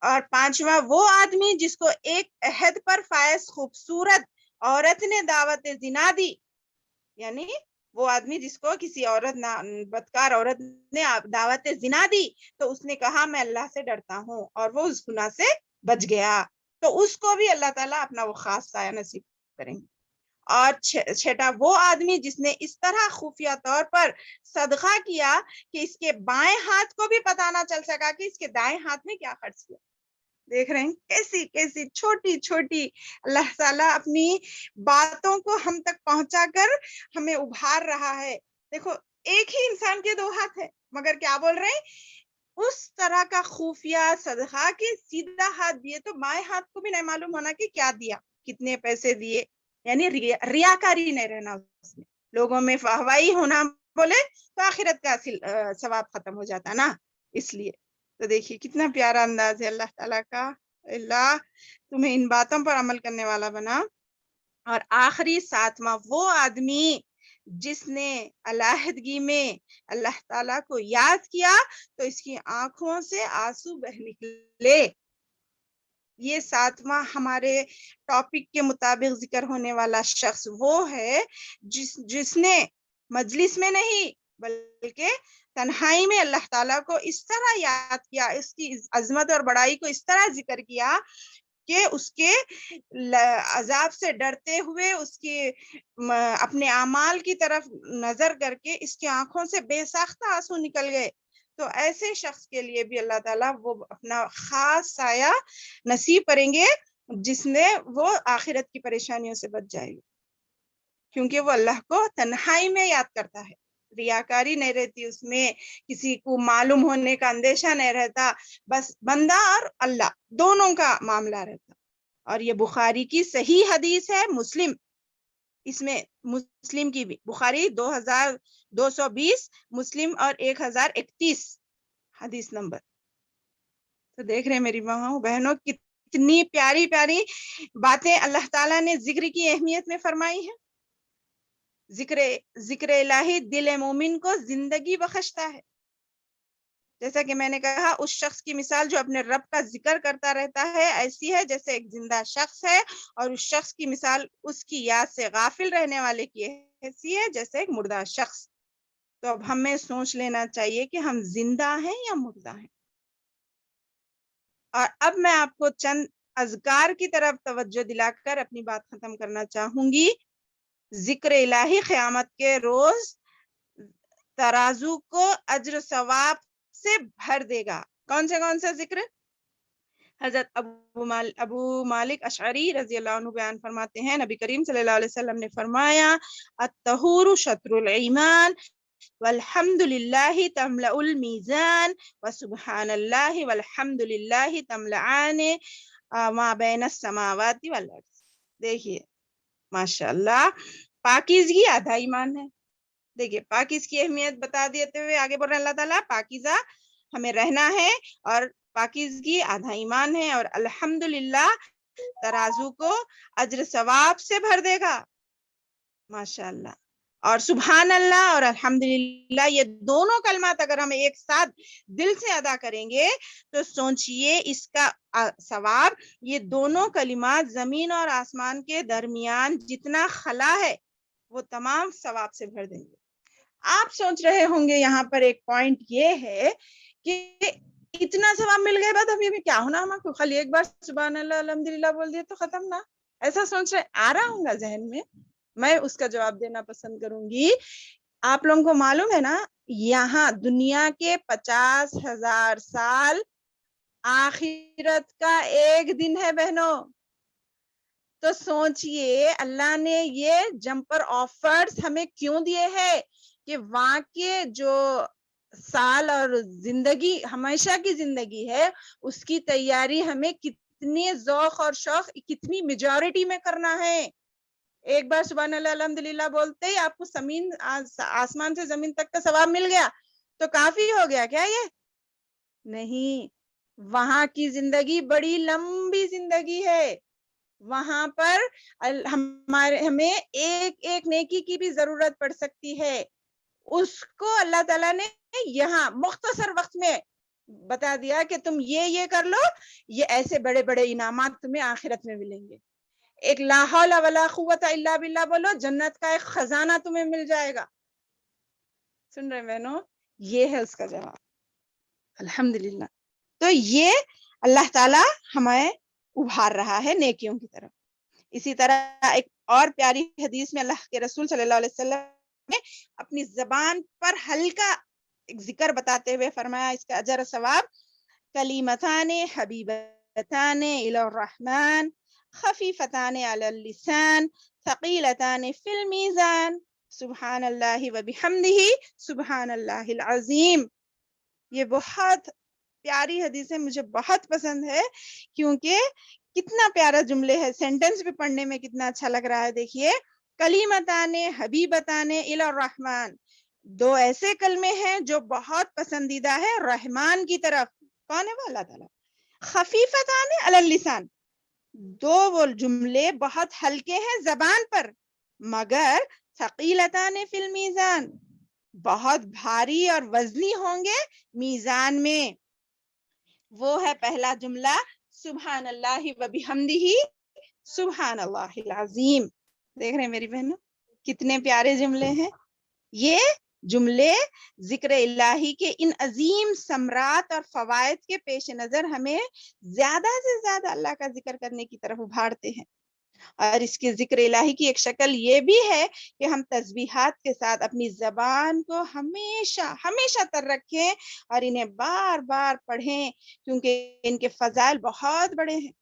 اور 5واں وہ آدمی جس کو ایک عہد پر فائز خوبصورت عورت نے دعوت زنا دی، یعنی وہ آدمی جس کو کسی عورت بدکار عورت نے دعوت زنا دی تو اس نے کہا میں اللہ سے ڈرتا ہوں، اور وہ اس گناہ سے بچ گیا، تو اس کو بھی اللہ تعالیٰ اپنا وہ خاص سایہ نصیب کریں گے۔ اور 6واں وہ آدمی جس نے اس طرح خفیہ طور پر صدقہ کیا کہ اس کے بائیں ہاتھ کو بھی پتہ نہ چل سکا کہ اس کے دائیں ہاتھ میں کیا خرچ کیا۔ دیکھ رہے ہیں کیسی چھوٹی چھوٹی اللہ تعالیٰ اپنی باتوں کو ہم تک پہنچا کر ہمیں ابھار رہا ہے۔ دیکھو، ایک ہی انسان کے 2 ہاتھ ہیں، مگر کیا بول رہے ہیں؟ اس طرح کا خفیہ صدقہ کہ سیدھا ہاتھ دیے تو بائیں ہاتھ کو بھی نہیں معلوم ہونا کہ کیا دیا، کتنے پیسے دیے، یعنی ریاکاری نہیں رہنا اس میں، لوگوں میں فحوائی ہونا بولے تو آخرت کا ثواب ختم ہو جاتا نا، اس لیے۔ تو دیکھیے کتنا پیارا انداز ہے اللہ تعالیٰ کا۔ اللہ تمہیں ان باتوں پر عمل کرنے والا بنا۔ اور آخری 7واں وہ آدمی جس نے علیحدگی میں اللہ تعالیٰ کو یاد کیا تو اس کی آنکھوں سے آنسو بہ نکلے۔ یہ 7واں ہمارے ٹاپک کے مطابق ذکر ہونے والا شخص وہ ہے جس نے مجلس میں نہیں بلکہ تنہائی میں اللہ تعالیٰ کو اس طرح یاد کیا، اس کی عظمت اور بڑائی کو اس طرح ذکر کیا کہ اس کے عذاب سے ڈرتے ہوئے اس کے اپنے اعمال کی طرف نظر کر کے اس کی آنکھوں سے بے ساختہ آنسو نکل گئے۔ تو ایسے شخص کے لیے بھی اللہ تعالیٰ وہ اپنا خاص سایہ نصیب کریں گے جس نے وہ آخرت کی پریشانیوں سے بچ جائے گا، کیونکہ وہ اللہ کو تنہائی میں یاد کرتا ہے، ریاکاری نہیں رہتی اس میں، کسی کو معلوم ہونے کا اندیشہ نہیں رہتا، بس بندہ اور اللہ دونوں کا معاملہ رہتا۔ اور یہ بخاری کی صحیح حدیث ہے، مسلم اس میں مسلم کی بھی، بخاری 2220، مسلم اور 1031 حدیث نمبر۔ تو دیکھ رہے ہیں میری ماں بہنوں کتنی پیاری پیاری باتیں اللہ تعالیٰ نے ذکر کی اہمیت میں فرمائی ہے۔ ذکر الہی دل مومن کو زندگی بخشتا ہے، جیسا کہ میں نے کہا اس شخص کی مثال جو اپنے رب کا ذکر کرتا رہتا ہے ایسی ہے جیسے ایک زندہ شخص ہے، اور اس شخص کی مثال اس کی یاد سے غافل رہنے والے کی ایسی ہے جیسے ایک مردہ شخص۔ تو اب ہمیں سوچ لینا چاہیے کہ ہم زندہ ہیں یا مردہ ہیں۔ اور اب میں آپ کو چند اذکار کی طرف توجہ دلا کر اپنی بات ختم کرنا چاہوں گی۔ ذکر الہی قیامت کے روز ترازو کو اجر ثواب سے بھر دے گا۔ کون سے ذکر؟ حضرت ابو مالک اشعری رضی اللہ عنہ بیان فرماتے ہیں، نبی کریم صلی اللہ علیہ وسلم نے فرمایا، الطہور شطر الایمان والحمد للہ تملأ المیزان وسبحان اللہ والحمد للہ تملأان ما بین السماوات والارض۔ دیکھیے ماشاء اللہ، پاکیزگی آدھا ایمان ہے۔ دیکھیے پاکیز کی اہمیت بتا دیتے ہوئے آگے بڑھ رہے ہیں اللہ تعالیٰ، پاکیزہ ہمیں رہنا ہے اور پاکیزگی آدھا ایمان ہے، اور الحمدللہ ترازو کو اجر ثواب سے بھر دے گا، ماشاء اللہ۔ اور سبحان اللہ اور الحمدللہ یہ دونوں کلمات اگر ہم ایک ساتھ دل سے ادا کریں گے تو سوچئے اس کا ثواب، یہ دونوں کلمات زمین اور آسمان کے درمیان جتنا خلا ہے وہ تمام ثواب سے بھر دیں گے۔ آپ سوچ رہے ہوں گے یہاں پر ایک پوائنٹ یہ ہے کہ اتنا ثواب مل گئے بعد ابھی کیا ہونا، ہم خالی ایک بار سبحان اللہ الحمدللہ بول دیے تو ختم نا، ایسا سوچ رہے آ رہا ہوں گا ذہن میں اس کا جواب دینا پسند کروں گی۔ آپ لوگوں کو معلوم ہے نا یہاں دنیا کے 50,000 سال آخرت کا ایک دن ہے بہنوں، تو سوچئے اللہ نے یہ جمپر آفرز ہمیں کیوں دیے ہیں کہ وہاں کے جو سال اور زندگی ہمیشہ کی زندگی ہے اس کی تیاری ہمیں کتنی ذوق اور شوق کتنی میجورٹی میں کرنا ہے۔ ایک بار سبحان اللہ الحمدللہ بولتے ہی آپ کو آسمان سے زمین تک کا ثواب مل گیا تو کافی ہو گیا کیا؟ یہ نہیں، وہاں کی زندگی بڑی لمبی زندگی ہے، وہاں پر ہمیں ایک ایک نیکی کی بھی ضرورت پڑ سکتی ہے، اس کو اللہ تعالیٰ نے یہاں مختصر وقت میں بتا دیا کہ تم یہ کر لو، یہ ایسے بڑے بڑے انعامات تمہیں آخرت میں ملیں گے۔ ایک لا حول ولا قوت الا باللہ بولو، جنت کا ایک خزانہ تمہیں مل جائے گا۔ سن رہے بہنوں، یہ ہے اس کا جواب، الحمدللہ۔ تو یہ اللہ تعالیٰ ہمیں ابھار رہا ہے نیکیوں کی طرف۔ اسی طرح ایک اور پیاری حدیث میں اللہ کے رسول صلی اللہ علیہ وسلم نے اپنی زبان پر ہلکا ایک ذکر بتاتے ہوئے فرمایا، اس کا اجر ثواب، کلیمتان حبیبتان الی الرحمن خفیفتان علی اللسان ثقیلتان فی المیزان سبحان اللہ و بحمدہ سبحان اللہ العظیم۔ یہ بہت پیاری حدیث ہے، مجھے بہت پسند ہے کیونکہ کتنا پیارا جملے ہے، سینٹنس بھی پڑھنے میں کتنا اچھا لگ رہا ہے۔ دیکھیے، کلیمتان حبیبتان الی الرحمن، دو ایسے کلمے ہیں جو بہت پسندیدہ ہے رحمان کی طرف۔ کون ہے وہ؟ اللہ تعالیٰ۔ خفیفتان علی اللسان، دو وہ جملے بہت ہلکے ہیں زبان پر، مگر ثقیلتان فی المیزان، بہت بھاری اور وزنی ہوں گے میزان میں۔ وہ ہے پہلا جملہ سبحان اللہ و بحمدہ سبحان اللہ العظیم۔ دیکھ رہے ہیں میری بہنوں کتنے پیارے جملے ہیں۔ یہ جملے ذکر الہی کے ان عظیم ثمرات اور فوائد کے پیش نظر ہمیں زیادہ سے زیادہ اللہ کا ذکر کرنے کی طرف ابھارتے ہیں۔ اور اس کی ذکر الہی کی ایک شکل یہ بھی ہے کہ ہم تسبیحات کے ساتھ اپنی زبان کو ہمیشہ تر رکھیں اور انہیں بار بار پڑھیں، کیونکہ ان کے فضائل بہت بڑے ہیں۔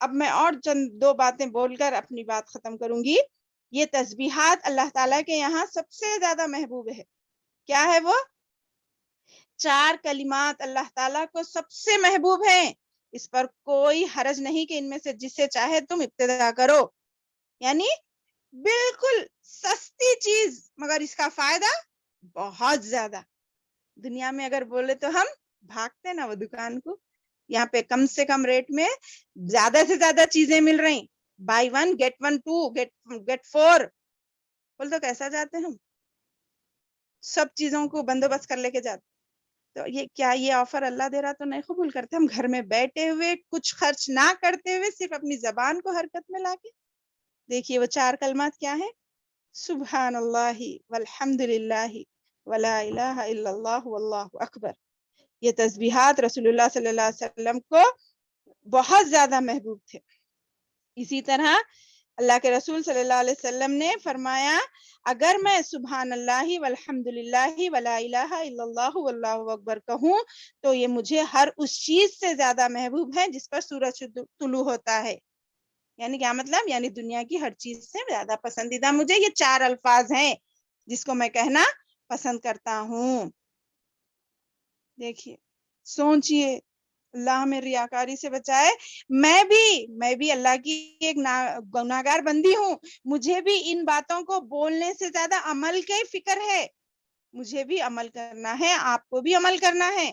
اب میں اور چند دو باتیں بول کر اپنی بات ختم کروں گی۔ یہ تسبیحات اللہ تعالیٰ کے یہاں سب سے زیادہ محبوب ہے۔ کیا ہے وہ؟ 4 کلمات اللہ تعالیٰ کو سب سے محبوب ہیں۔ اس پر کوئی حرج نہیں کہ ان میں سے جس سے چاہے تم ابتدا کرو، یعنی بالکل سستی چیز مگر اس کا فائدہ بہت زیادہ۔ دنیا میں اگر بولے تو ہم بھاگتے نا وہ دکان کو، یہاں پہ کم سے کم ریٹ میں زیادہ سے زیادہ چیزیں مل رہی، بائی 1 get 1 2 get 4، بول تو کیسا جاتے ہم، سب چیزوں کو بندوبست کر لے کے جاتے۔ تو یہ کیا یہ آفر اللہ دے رہا تو نہیں قبول کرتے؟ ہم گھر میں بیٹھے ہوئے کچھ خرچ نہ کرتے ہوئے صرف اپنی زبان کو حرکت میں لا کے دیکھیے وہ 4 کلمات کیا ہیں؟ سبحان اللہ والحمد للہ ولا الہ الا اللہ واللہ اکبر۔ یہ تسبیحات رسول اللہ صلی اللہ علیہ وسلم کو بہت زیادہ محبوب تھے۔ اسی طرح اللہ کے رسول صلی اللہ علیہ وسلم نے فرمایا، اگر میں سبحان اللہ والحمد للہ ولا الہ الا اللہ واللہ اکبر کہوں تو یہ مجھے ہر اس چیز سے زیادہ محبوب ہے جس پر سورج طلوع ہوتا ہے۔ یعنی کیا مطلب؟ یعنی دنیا کی ہر چیز سے زیادہ پسندیدہ مجھے یہ 4 الفاظ ہیں جس کو میں کہنا پسند کرتا ہوں۔ دیکھیے سوچئے، اللہ ہمیں ریاکاری سے بچائے۔ میں بھی اللہ کی ایک گناہگار بندی ہوں، مجھے بھی ان باتوں کو بولنے سے زیادہ عمل کی فکر ہے۔ مجھے بھی عمل کرنا ہے، آپ کو بھی عمل کرنا ہے،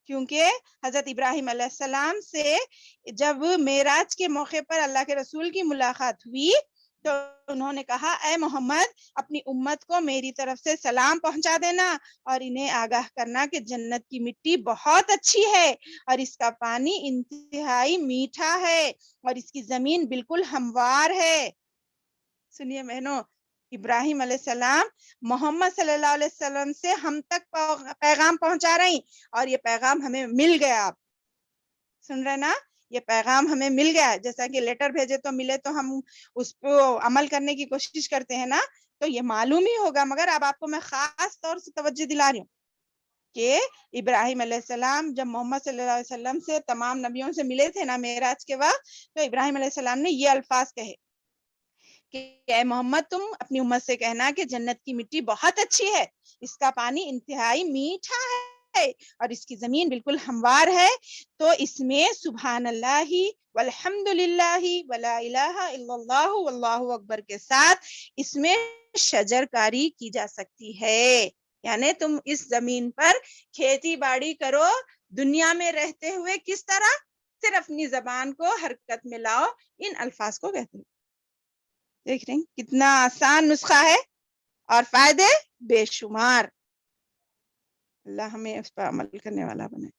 کیونکہ حضرت ابراہیم علیہ السلام سے جب معراج کے موقع پر اللہ کے رسول کی ملاقات ہوئی تو انہوں نے کہا، اے محمد اپنی امت کو میری طرف سے سلام پہنچا دینا اور انہیں آگاہ کرنا کہ جنت کی مٹی بہت اچھی ہے اور اس کا پانی انتہائی میٹھا ہے اور اس کی زمین بالکل ہموار ہے۔ سنیے بہنوں، ابراہیم علیہ السلام محمد صلی اللہ علیہ وسلم سے ہم تک پیغام پہنچا رہی اور یہ پیغام ہمیں مل گیا۔ آپ سن رہے نا؟ یہ پیغام ہمیں مل گیا، جیسا کہ لیٹر بھیجے تو ملے تو ہم اس پہ عمل کرنے کی کوشش کرتے ہیں نا، تو یہ معلوم ہی ہوگا۔ مگر اب آپ کو میں خاص طور سے توجہ دلا رہی ہوں کہ ابراہیم علیہ السلام جب محمد صلی اللہ علیہ وسلم سے تمام نبیوں سے ملے تھے نا معراج کے وقت، تو ابراہیم علیہ السلام نے یہ الفاظ کہے کہ اے محمد تم اپنی امت سے کہنا کہ جنت کی مٹی بہت اچھی ہے، اس کا پانی انتہائی میٹھا ہے اور اس کی زمین بالکل ہموار ہے، تو اس میں سبحان اللہ والحمد للہ ولا الہ الا اللہ واللہ اکبر کے ساتھ اس میں شجر کاری کی جا سکتی ہے۔ یعنی تم اس زمین پر کھیتی باڑی کرو، دنیا میں رہتے ہوئے کس طرح؟ صرف اپنی زبان کو حرکت میں لاؤ، ان الفاظ کو کہتے ہیں۔ دیکھ رہے ہیں کتنا آسان نسخہ ہے اور فائدے بے شمار۔ اللہ ہمیں اس پر عمل کرنے والا بنائے۔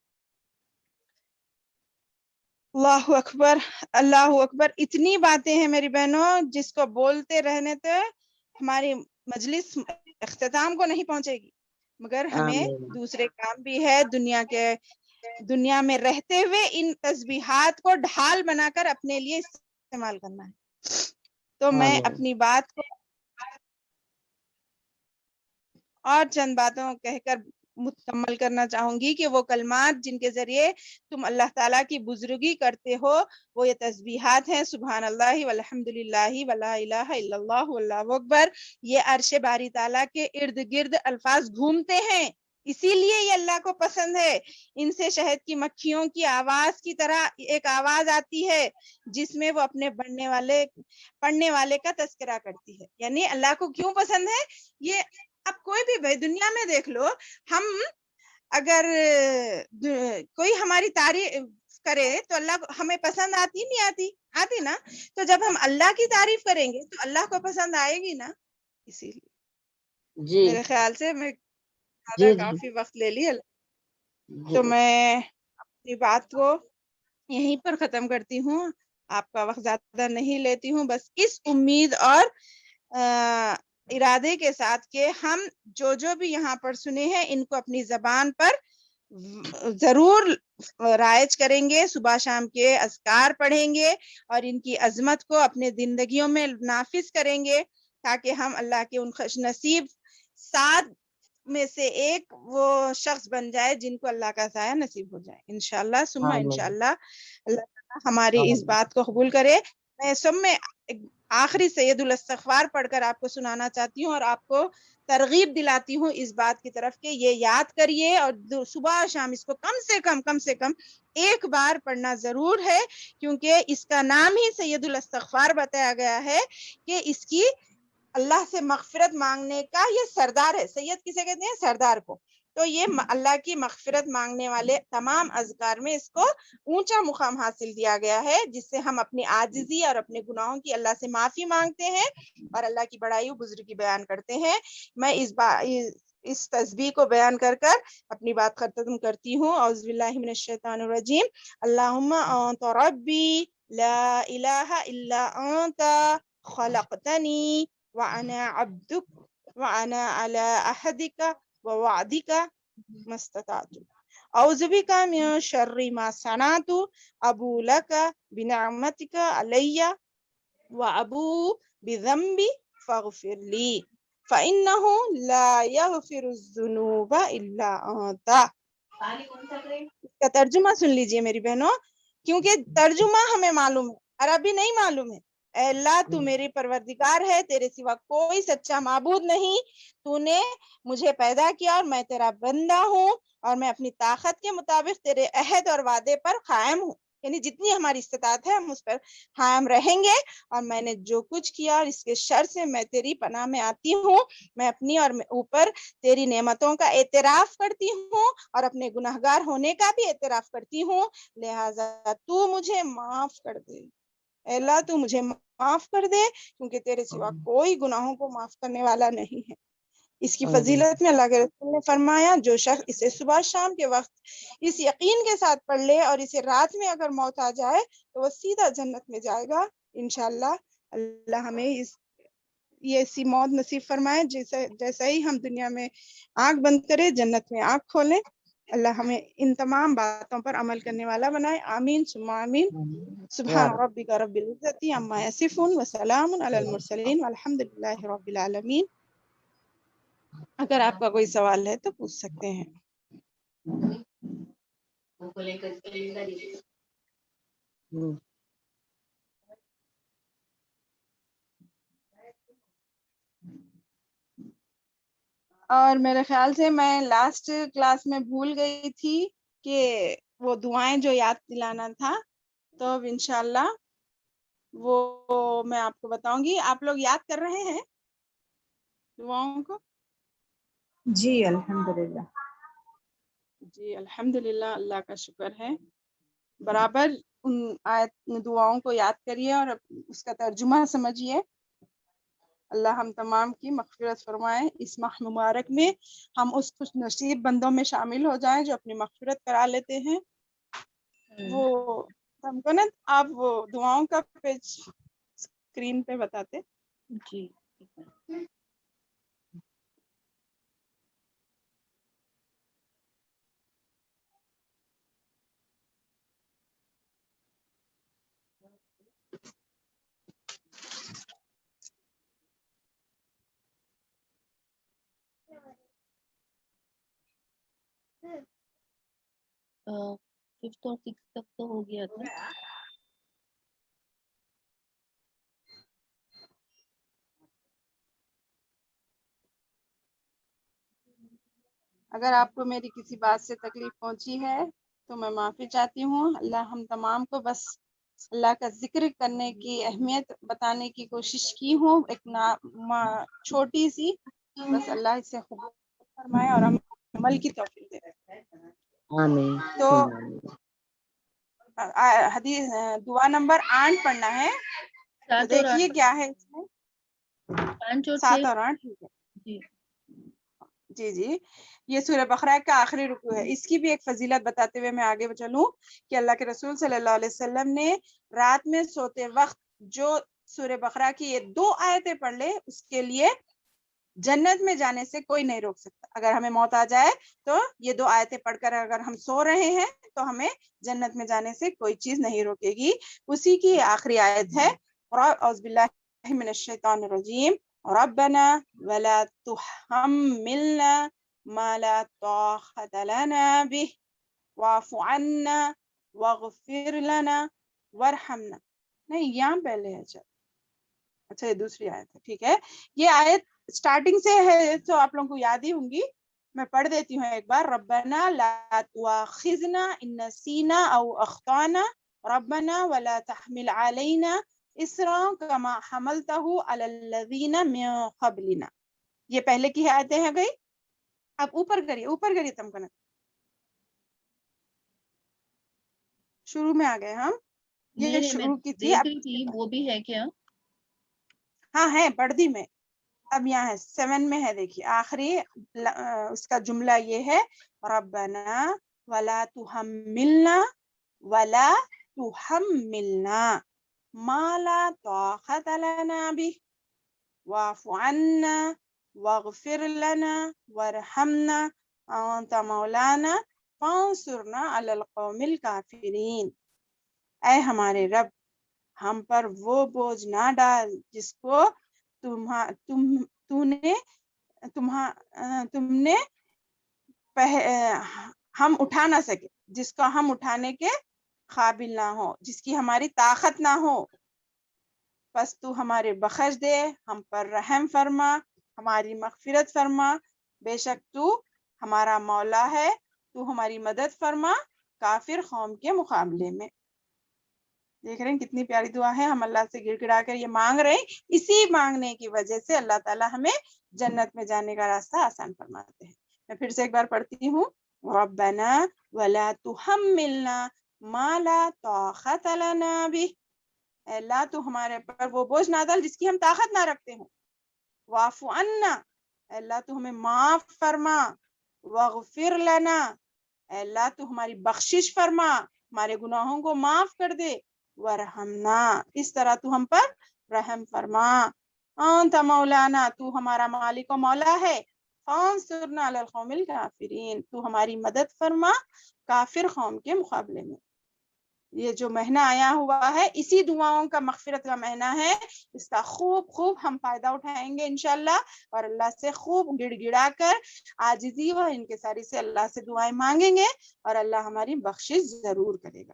اللہ اکبر، اللہ اکبر۔ اتنی باتیں ہیں میری بہنوں جس کو بولتے رہنے تو ہماری مجلس اختتام کو نہیں پہنچے گی، مگر ہمیں دوسرے کام بھی ہے دنیا میں رہتے ہوئے ان تسبیحات کو ڈھال بنا کر اپنے لیے استعمال کرنا ہے۔ تو میں اپنی بات کو اور چند باتوں کہہ کر مکمل کرنا چاہوں گی کہ وہ کلمات جن کے ذریعے تم اللہ تعالیٰ کی بزرگی کرتے ہو وہ یہ تسبیحات ہیں، سبحان اللہ والحمد للہ ولا الہ الا اللہ واللہ اکبر۔ یہ عرش باری تعالیٰ کے ارد گرد الفاظ گھومتے ہیں، اسی لیے یہ اللہ کو پسند ہے۔ ان سے شہد کی مکھیوں کی آواز کی طرح ایک آواز آتی ہے جس میں وہ اپنے پڑھنے والے کا تذکرہ کرتی ہے۔ یعنی اللہ کو کیوں پسند ہے؟ یہ اب کوئی بھی دنیا میں دیکھ لو، ہم اگر کوئی ہماری تعریف کرے تو اللہ ہمیں پسند آتی نہیں آتی نا؟ تو جب ہم اللہ کی تعریف کریں گے تو اللہ کو پسند آئے گی نا۔ اسی لیے میرے خیال سے میں کافی وقت لے لیا، تو میں اپنی بات کو یہیں پر ختم کرتی ہوں، آپ کا وقت زیادہ نہیں لیتی ہوں، بس اس امید اور ارادے کے ساتھ کہ ہم جو بھی یہاں پر سنے ہیں ان کو اپنی زبان پر ضرور رائج کریں گے، صبح شام کے اذکار پڑھیں گے اور ان کی عظمت کو اپنے زندگیوں میں نافذ کریں گے، تاکہ ہم اللہ کے ان خوش نصیب 7 میں سے ایک وہ شخص بن جائے جن کو اللہ کا سایہ نصیب ہو جائے انشاءاللہ ثم انشاءاللہ۔ اللہ تعالیٰ ہماری اس بات کو قبول کرے۔ میں سب میں آخری سید الاستغفار پڑھ کر آپ کو سنانا چاہتی ہوں اور آپ کو ترغیب دلاتی ہوں اس بات کی طرف کہ یہ یاد کریے اور صبح شام اس کو کم سے کم ایک بار پڑھنا ضرور ہے، کیونکہ اس کا نام ہی سید الاستغفار بتایا گیا ہے کہ اس کی اللہ سے مغفرت مانگنے کا یہ سردار ہے۔ سید کسے کہتے ہیں؟ سردار کو۔ تو یہ اللہ کی مغفرت مانگنے والے تمام اذکار میں اس کو اونچا مقام حاصل دیا گیا ہے، جس سے ہم اپنی عاجزی اور اپنے گناہوں کی اللہ سے معافی مانگتے ہیں اور اللہ کی بڑائی و بزرگی بیان کرتے ہیں۔ میں اس تسبیح کو بیان کر اپنی بات ختم کرتی ہوں۔ اعوذ باللہ من الشیطان الرجیم۔ اللہم انت ربی لا الہ الا انت خلقتنی وانا عبدک وانا علی عہدک ووعدک ما استطعت اعوذ بک من شر ما صنعت ابو لک بنعمتک علی وابو بذنبی فاغفر لی فإنه لا يغفر الذنوب الا انت۔ اس کا ترجمہ سن لیجئے میری بہنوں، کیونکہ ترجمہ ہمیں معلوم ہے، عربی نہیں معلوم ہے۔ اے اللہ تو میری پروردگار ہے، تیرے سوا کوئی سچا معبود نہیں، تو نے مجھے پیدا کیا اور میں تیرا بندہ ہوں اور میں اپنی طاقت کے مطابق تیرے عہد اور وعدے پر قائم ہوں، یعنی جتنی ہماری استطاعت ہے ہم اس پر قائم رہیں گے، اور میں نے جو کچھ کیا اور اس کے شر سے میں تیری پناہ میں آتی ہوں۔ میں اپنی اور اوپر تیری نعمتوں کا اعتراف کرتی ہوں اور اپنے گناہگار ہونے کا بھی اعتراف کرتی ہوں، لہٰذا تو مجھے معاف کر دے۔ اے اللہ تو مجھے معاف کر دے، کیونکہ تیرے سوا کوئی گناہوں کو معاف کرنے والا نہیں ہے۔ اس کی فضیلت میں اللہ کے رسول نے فرمایا جو شخص اسے صبح شام کے وقت اس یقین کے ساتھ پڑھ لے اور اسے رات میں اگر موت آ جائے تو وہ سیدھا جنت میں جائے گا انشاءاللہ۔ اللہ ہمیں یہ ایسی موت نصیب فرمائے جیسا ہی ہم دنیا میں آنکھ بند کرے جنت میں آنکھ کھولیں۔ اللہ ہمیں ان تمام باتوں پر عمل کرنے والا بنائے، آمین ثم آمین۔ سبحان ربک رب العزت عما یصفون وسلام علی المرسلین والحمد للہ رب العالمین۔ اگر آپ کا کوئی سوال ہے تو پوچھ سکتے ہیں۔ اور میرے خیال سے میں لاسٹ کلاس میں بھول گئی تھی کہ وہ دعائیں جو یاد دلانا تھا، تو اب انشاءاللہ وہ میں آپ کو بتاؤں گی۔ آپ لوگ یاد کر رہے ہیں دعاؤں کو؟ جی الحمدللہ۔ جی الحمدللہ، اللہ کا شکر ہے۔ برابر ان دعاؤں کو یاد کریے اور اس کا ترجمہ سمجھیے۔ اللہ ہم تمام کی مغفرت فرمائے۔ اس ماہ مبارک میں ہم اس خوش نصیب بندوں میں شامل ہو جائیں جو اپنی مغفرت کرا لیتے ہیں۔ وہ ہم کو نا آپ وہ دعاؤں کا پیج اسکرین پہ بتاتے۔ جی ففتھ اور سکس تک تو ہو گیا تھا۔ اگر آپ کو میری کسی بات سے تکلیف پہنچی ہے تو میں معافی چاہتی ہوں۔ اللہ ہم تمام کو بس اللہ کا ذکر کرنے کی اہمیت بتانے کی کوشش کی ہوں، ایک چھوٹی سی، بس اللہ اسے قبول فرمائے اور ہم عمل کی توفیق دے۔ آمین۔ تو حدیث دعا نمبر 8 پڑھنا ہے، تو دیکھیے کیا ہے اس میں 7 اور 8۔ ٹھیک ہے جی جی، یہ سورہ بقرہ کا آخری رکوع ہے۔ اس کی بھی ایک فضیلت بتاتے ہوئے میں آگے چلوں کہ اللہ کے رسول صلی اللہ علیہ وسلم نے رات میں سوتے وقت جو سورہ بقرہ کی یہ 2 آیتیں پڑھ لے اس کے لیے جنت میں جانے سے کوئی نہیں روک سکتا. اگر ہمیں موت آ جائے تو یہ 2 آیتیں پڑھ کر اگر ہم سو رہے ہیں تو ہمیں جنت میں جانے سے کوئی چیز نہیں روکے گی. اسی کی آخری آیت ہے اعوذ باللہ من الشیطان الرجیم ربنا ولا تحملنا ما لا طاقة لنا به واعف عنا واغفر لنا وارحمنا. نہیں یہاں پہلے ہے. اچھا یہ دوسری آیت ہے. ٹھیک ہے, یہ آیت سٹارٹنگ سے ہے تو آپ لوگوں کو یاد ہی ہوں گی. میں پڑھ دیتی ہوں ایک بار. ربنا لا تؤاخذنا ان نسینا او اخطانا ربنا ولا تحمل علينا اسرا كما حملته على الذين من قبلنا. یہ پہلے کی آیتیں ہیں گئی. اب اوپر کریے تم کنا شروع میں آ گئے ہم. یہ نہیں شروع میں کی تھی. دیکھ اب رہی تھی وہ بھی ہے کیا؟ ہاں ہے, پڑھ دی میں. اب یہاں ہے 7 میں ہے, دیکھیے آخری اس کا جملہ یہ ہے ربنا ولا تحملنا ما لا طاقة لنا به واعف عنا واغفر لنا وارحمنا انت مولانا فانصرنا على القوم الكافرين. اے ہمارے رب, ہم پر وہ بوجھ نہ ڈال جس کو تم نے ہم اٹھا نہ سکے, جس کو ہم اٹھانے کے قابل نہ ہو, جس کی ہماری طاقت نہ ہو. بس تو ہمارے بخش دے, ہم پر رحم فرما, ہماری مغفرت فرما. بے شک تو ہمارا مولا ہے, تو ہماری مدد فرما کافر قوم کے مقابلے میں. دیکھ رہے ہیں کتنی پیاری دعا ہے. ہم اللہ سے گڑ گڑا کر یہ مانگ رہے ہیں. اسی مانگنے کی وجہ سے اللہ تعالیٰ ہمیں جنت میں جانے کا راستہ آسان فرماتے ہیں. میں پھر سے ایک بار پڑھتی ہوں. ربنا ولا تحملنا ما لا طاقة لنا به. اے اللہ تو ہمارے پر وہ بوجھ نہ ڈال جس کی ہم طاقت نہ رکھتے ہوں. واعف عنا. اے اللہ تو ہمیں معاف فرما. واغفر لنا. اے اللہ تو ہماری بخشش فرما, ہمارے گناہوں کو معاف کر دے. ورحمنا. اس طرح تو ہم پر رحم فرما. انت مولانا. تو ہمارا مالک و مولا ہے. فانصرنا علی القوم الکافرین. تو ہماری مدد فرما کافر قوم کے مقابلے میں. یہ جو مہینہ آیا ہوا ہے اسی دعاؤں کا مغفرت کا مہینہ ہے. اس کا خوب ہم فائدہ اٹھائیں گے انشاءاللہ, اور اللہ سے خوب گڑ گڑا کر عاجزی و انکساری سے اللہ سے دعائیں مانگیں گے, اور اللہ ہماری بخشش ضرور کرے گا.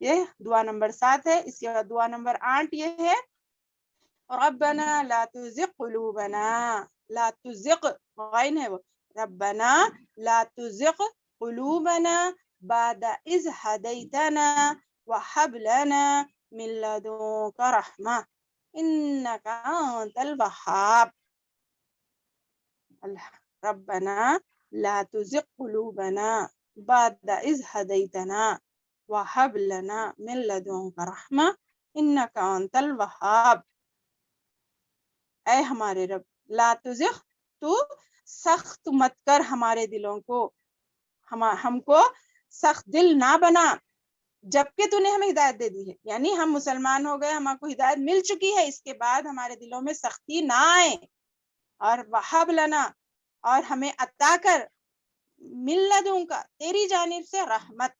یہ دعا نمبر 7 ہے. اس کے بعد دعا نمبر 8 یہ ہے ربنا لا تزغ قلوبنا. لا تزغ غین ہے وہ. ربنا لا تزغ قلوبنا بعد اذ هديتنا وهب لنا من لدنك رحمة انك انت الوهاب. ربنا لا تزغ قلوبنا بعد اذ هديتنا وهب لنا من لدنك رحمة انك انت الوهاب. اے ہمارے رب, لا تزغ, تو سخت مت کر ہمارے دلوں کو, ہم کو سخت دل نہ بنا, جبکہ تو نے ہمیں ہدایت دے دی ہے. یعنی ہم مسلمان ہو گئے, ہم کو ہدایت مل چکی ہے, اس کے بعد ہمارے دلوں میں سختی نہ آئے. اور وہب لنا, اور ہمیں عطا کر من لدنک, تیری جانب سے رحمت,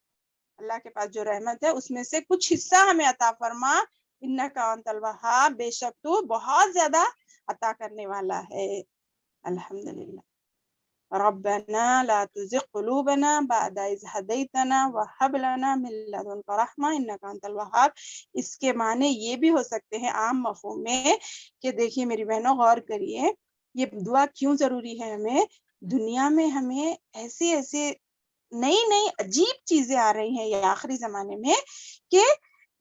اللہ کے پاس جو رحمت ہے اس میں سے کچھ حصہ ہمیں عطا فرما. انک انت الوہاب, بے شک تو بہت زیادہ عطا کرنے والا ہے. الحمدللہ. ربنا لا تزغ قلوبنا بعد إذ هديتنا وهب لنا من لدنك رحمة إنك أنت الوهاب. اس کے معنی یہ بھی ہو سکتے ہیں عام مفہوم میں کہ دیکھیے میری بہنوں غور کریے, یہ دعا کیوں ضروری ہے ہمیں. دنیا میں ہمیں ایسے نئی عجیب چیزیں آ رہی ہیں یہ آخری زمانے میں کہ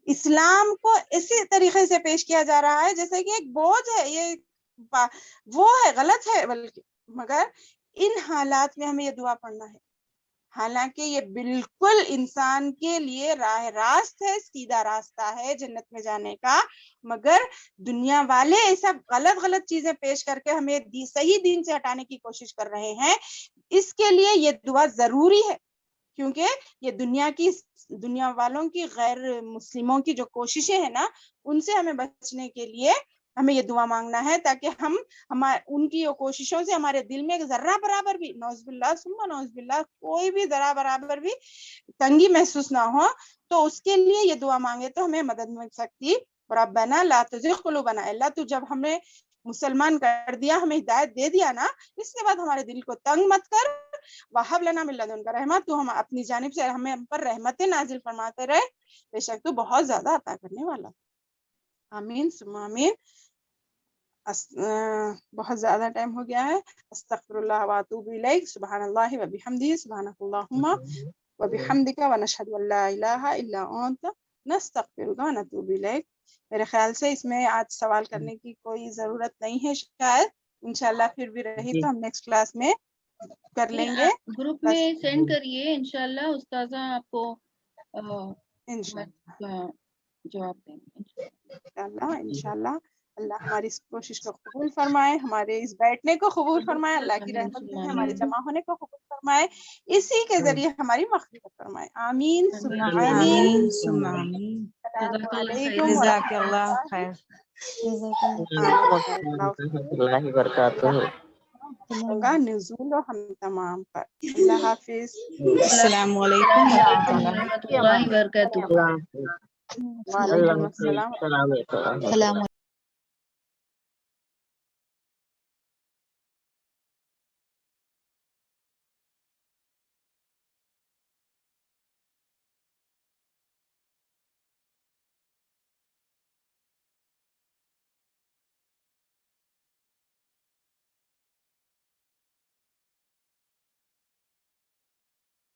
اسلام کو اسی طریقے سے پیش کیا جا رہا ہے جیسے کہ ایک بوجھ ہے. یہ وہ ہے, غلط ہے بلکہ, مگر ان حالات میں ہمیں یہ دعا پڑھنا ہے. حالانکہ یہ بالکل انسان کے لیے راہ راست ہے, سیدھا راستہ ہے جنت میں جانے کا, مگر دنیا والے ایسا غلط چیزیں پیش کر کے ہمیں صحیح دین سے ہٹانے کی کوشش کر رہے ہیں. اس کے لیے یہ دعا ضروری ہے, کیونکہ یہ دنیا والوں کی, غیر مسلموں کی جو کوششیں ہیں نا, ان سے ہمیں بچنے کے لیے ہمیں یہ دعا مانگنا ہے تاکہ ہم ان کی کوششوں سے ہمارے دل میں ذرہ برابر بھی نعوذ باللہ ثم نعوذ باللہ کوئی بھی ذرہ برابر بھی تنگی محسوس نہ ہو، تو اس کے لیے یہ دعا مانگے تو ہمیں مدد مل سکتی. ربنا لا تزغ قلوبنا، اللہ تو جب ہمیں مسلمان کر دیا، ہمیں ہدایت دے دیا نا، اس کے بعد ہمارے دل کو تنگ مت کر. وہب لنا من لدنک رحمت، تو ہم اپنی جانب سے ہمیں ہم پر رحمتیں نازل فرماتے رہے، بے شک تو بہت زیادہ عطا کرنے والا. آمین ثم آمین. بہت زیادہ ٹائم ہو گیا ہے. استغفر اللہ واتوب الیک. سبحان اللہ وبحمدہ، سبحانک اللہم وبحمدک ونشہد ان لا الہ الا انت نستغفرک ونتوب الیک. میرے خیال سے اس میں آج سوال کرنے کی کوئی ضرورت نہیں ہے شاید. انشاءاللہ پھر بھی رہی تو ہم نیکسٹ کلاس میں کر لیں گے. گروپ میں سینڈ کریے، انشاءاللہ استاذہ آپ کو انشاءاللہ جواب دیں گے. انشاءاللہ. اللہ ہماری اس کوشش کو قبول فرمائے، ہمارے اس بیٹھنے کو قبول فرمائے، اللہ کی رحمت سے ہمارے جمع ہونے کو قبول فرمائے، اسی کے ذریعے ہماری مغفرت فرمائے. آمین ثم آمین. آمین ثم آمین. السلام علیکم جزاک اللہ خیر. اللہ وبرکاتہ. ہوگا نزول و ہم تمام پر. اللہ حافظ. السلام علیکم ورحمۃ اللہ. اللہ وبرکاتہ. اللہ حافظ. وعلیکم السلام. السلام علیکم. السلام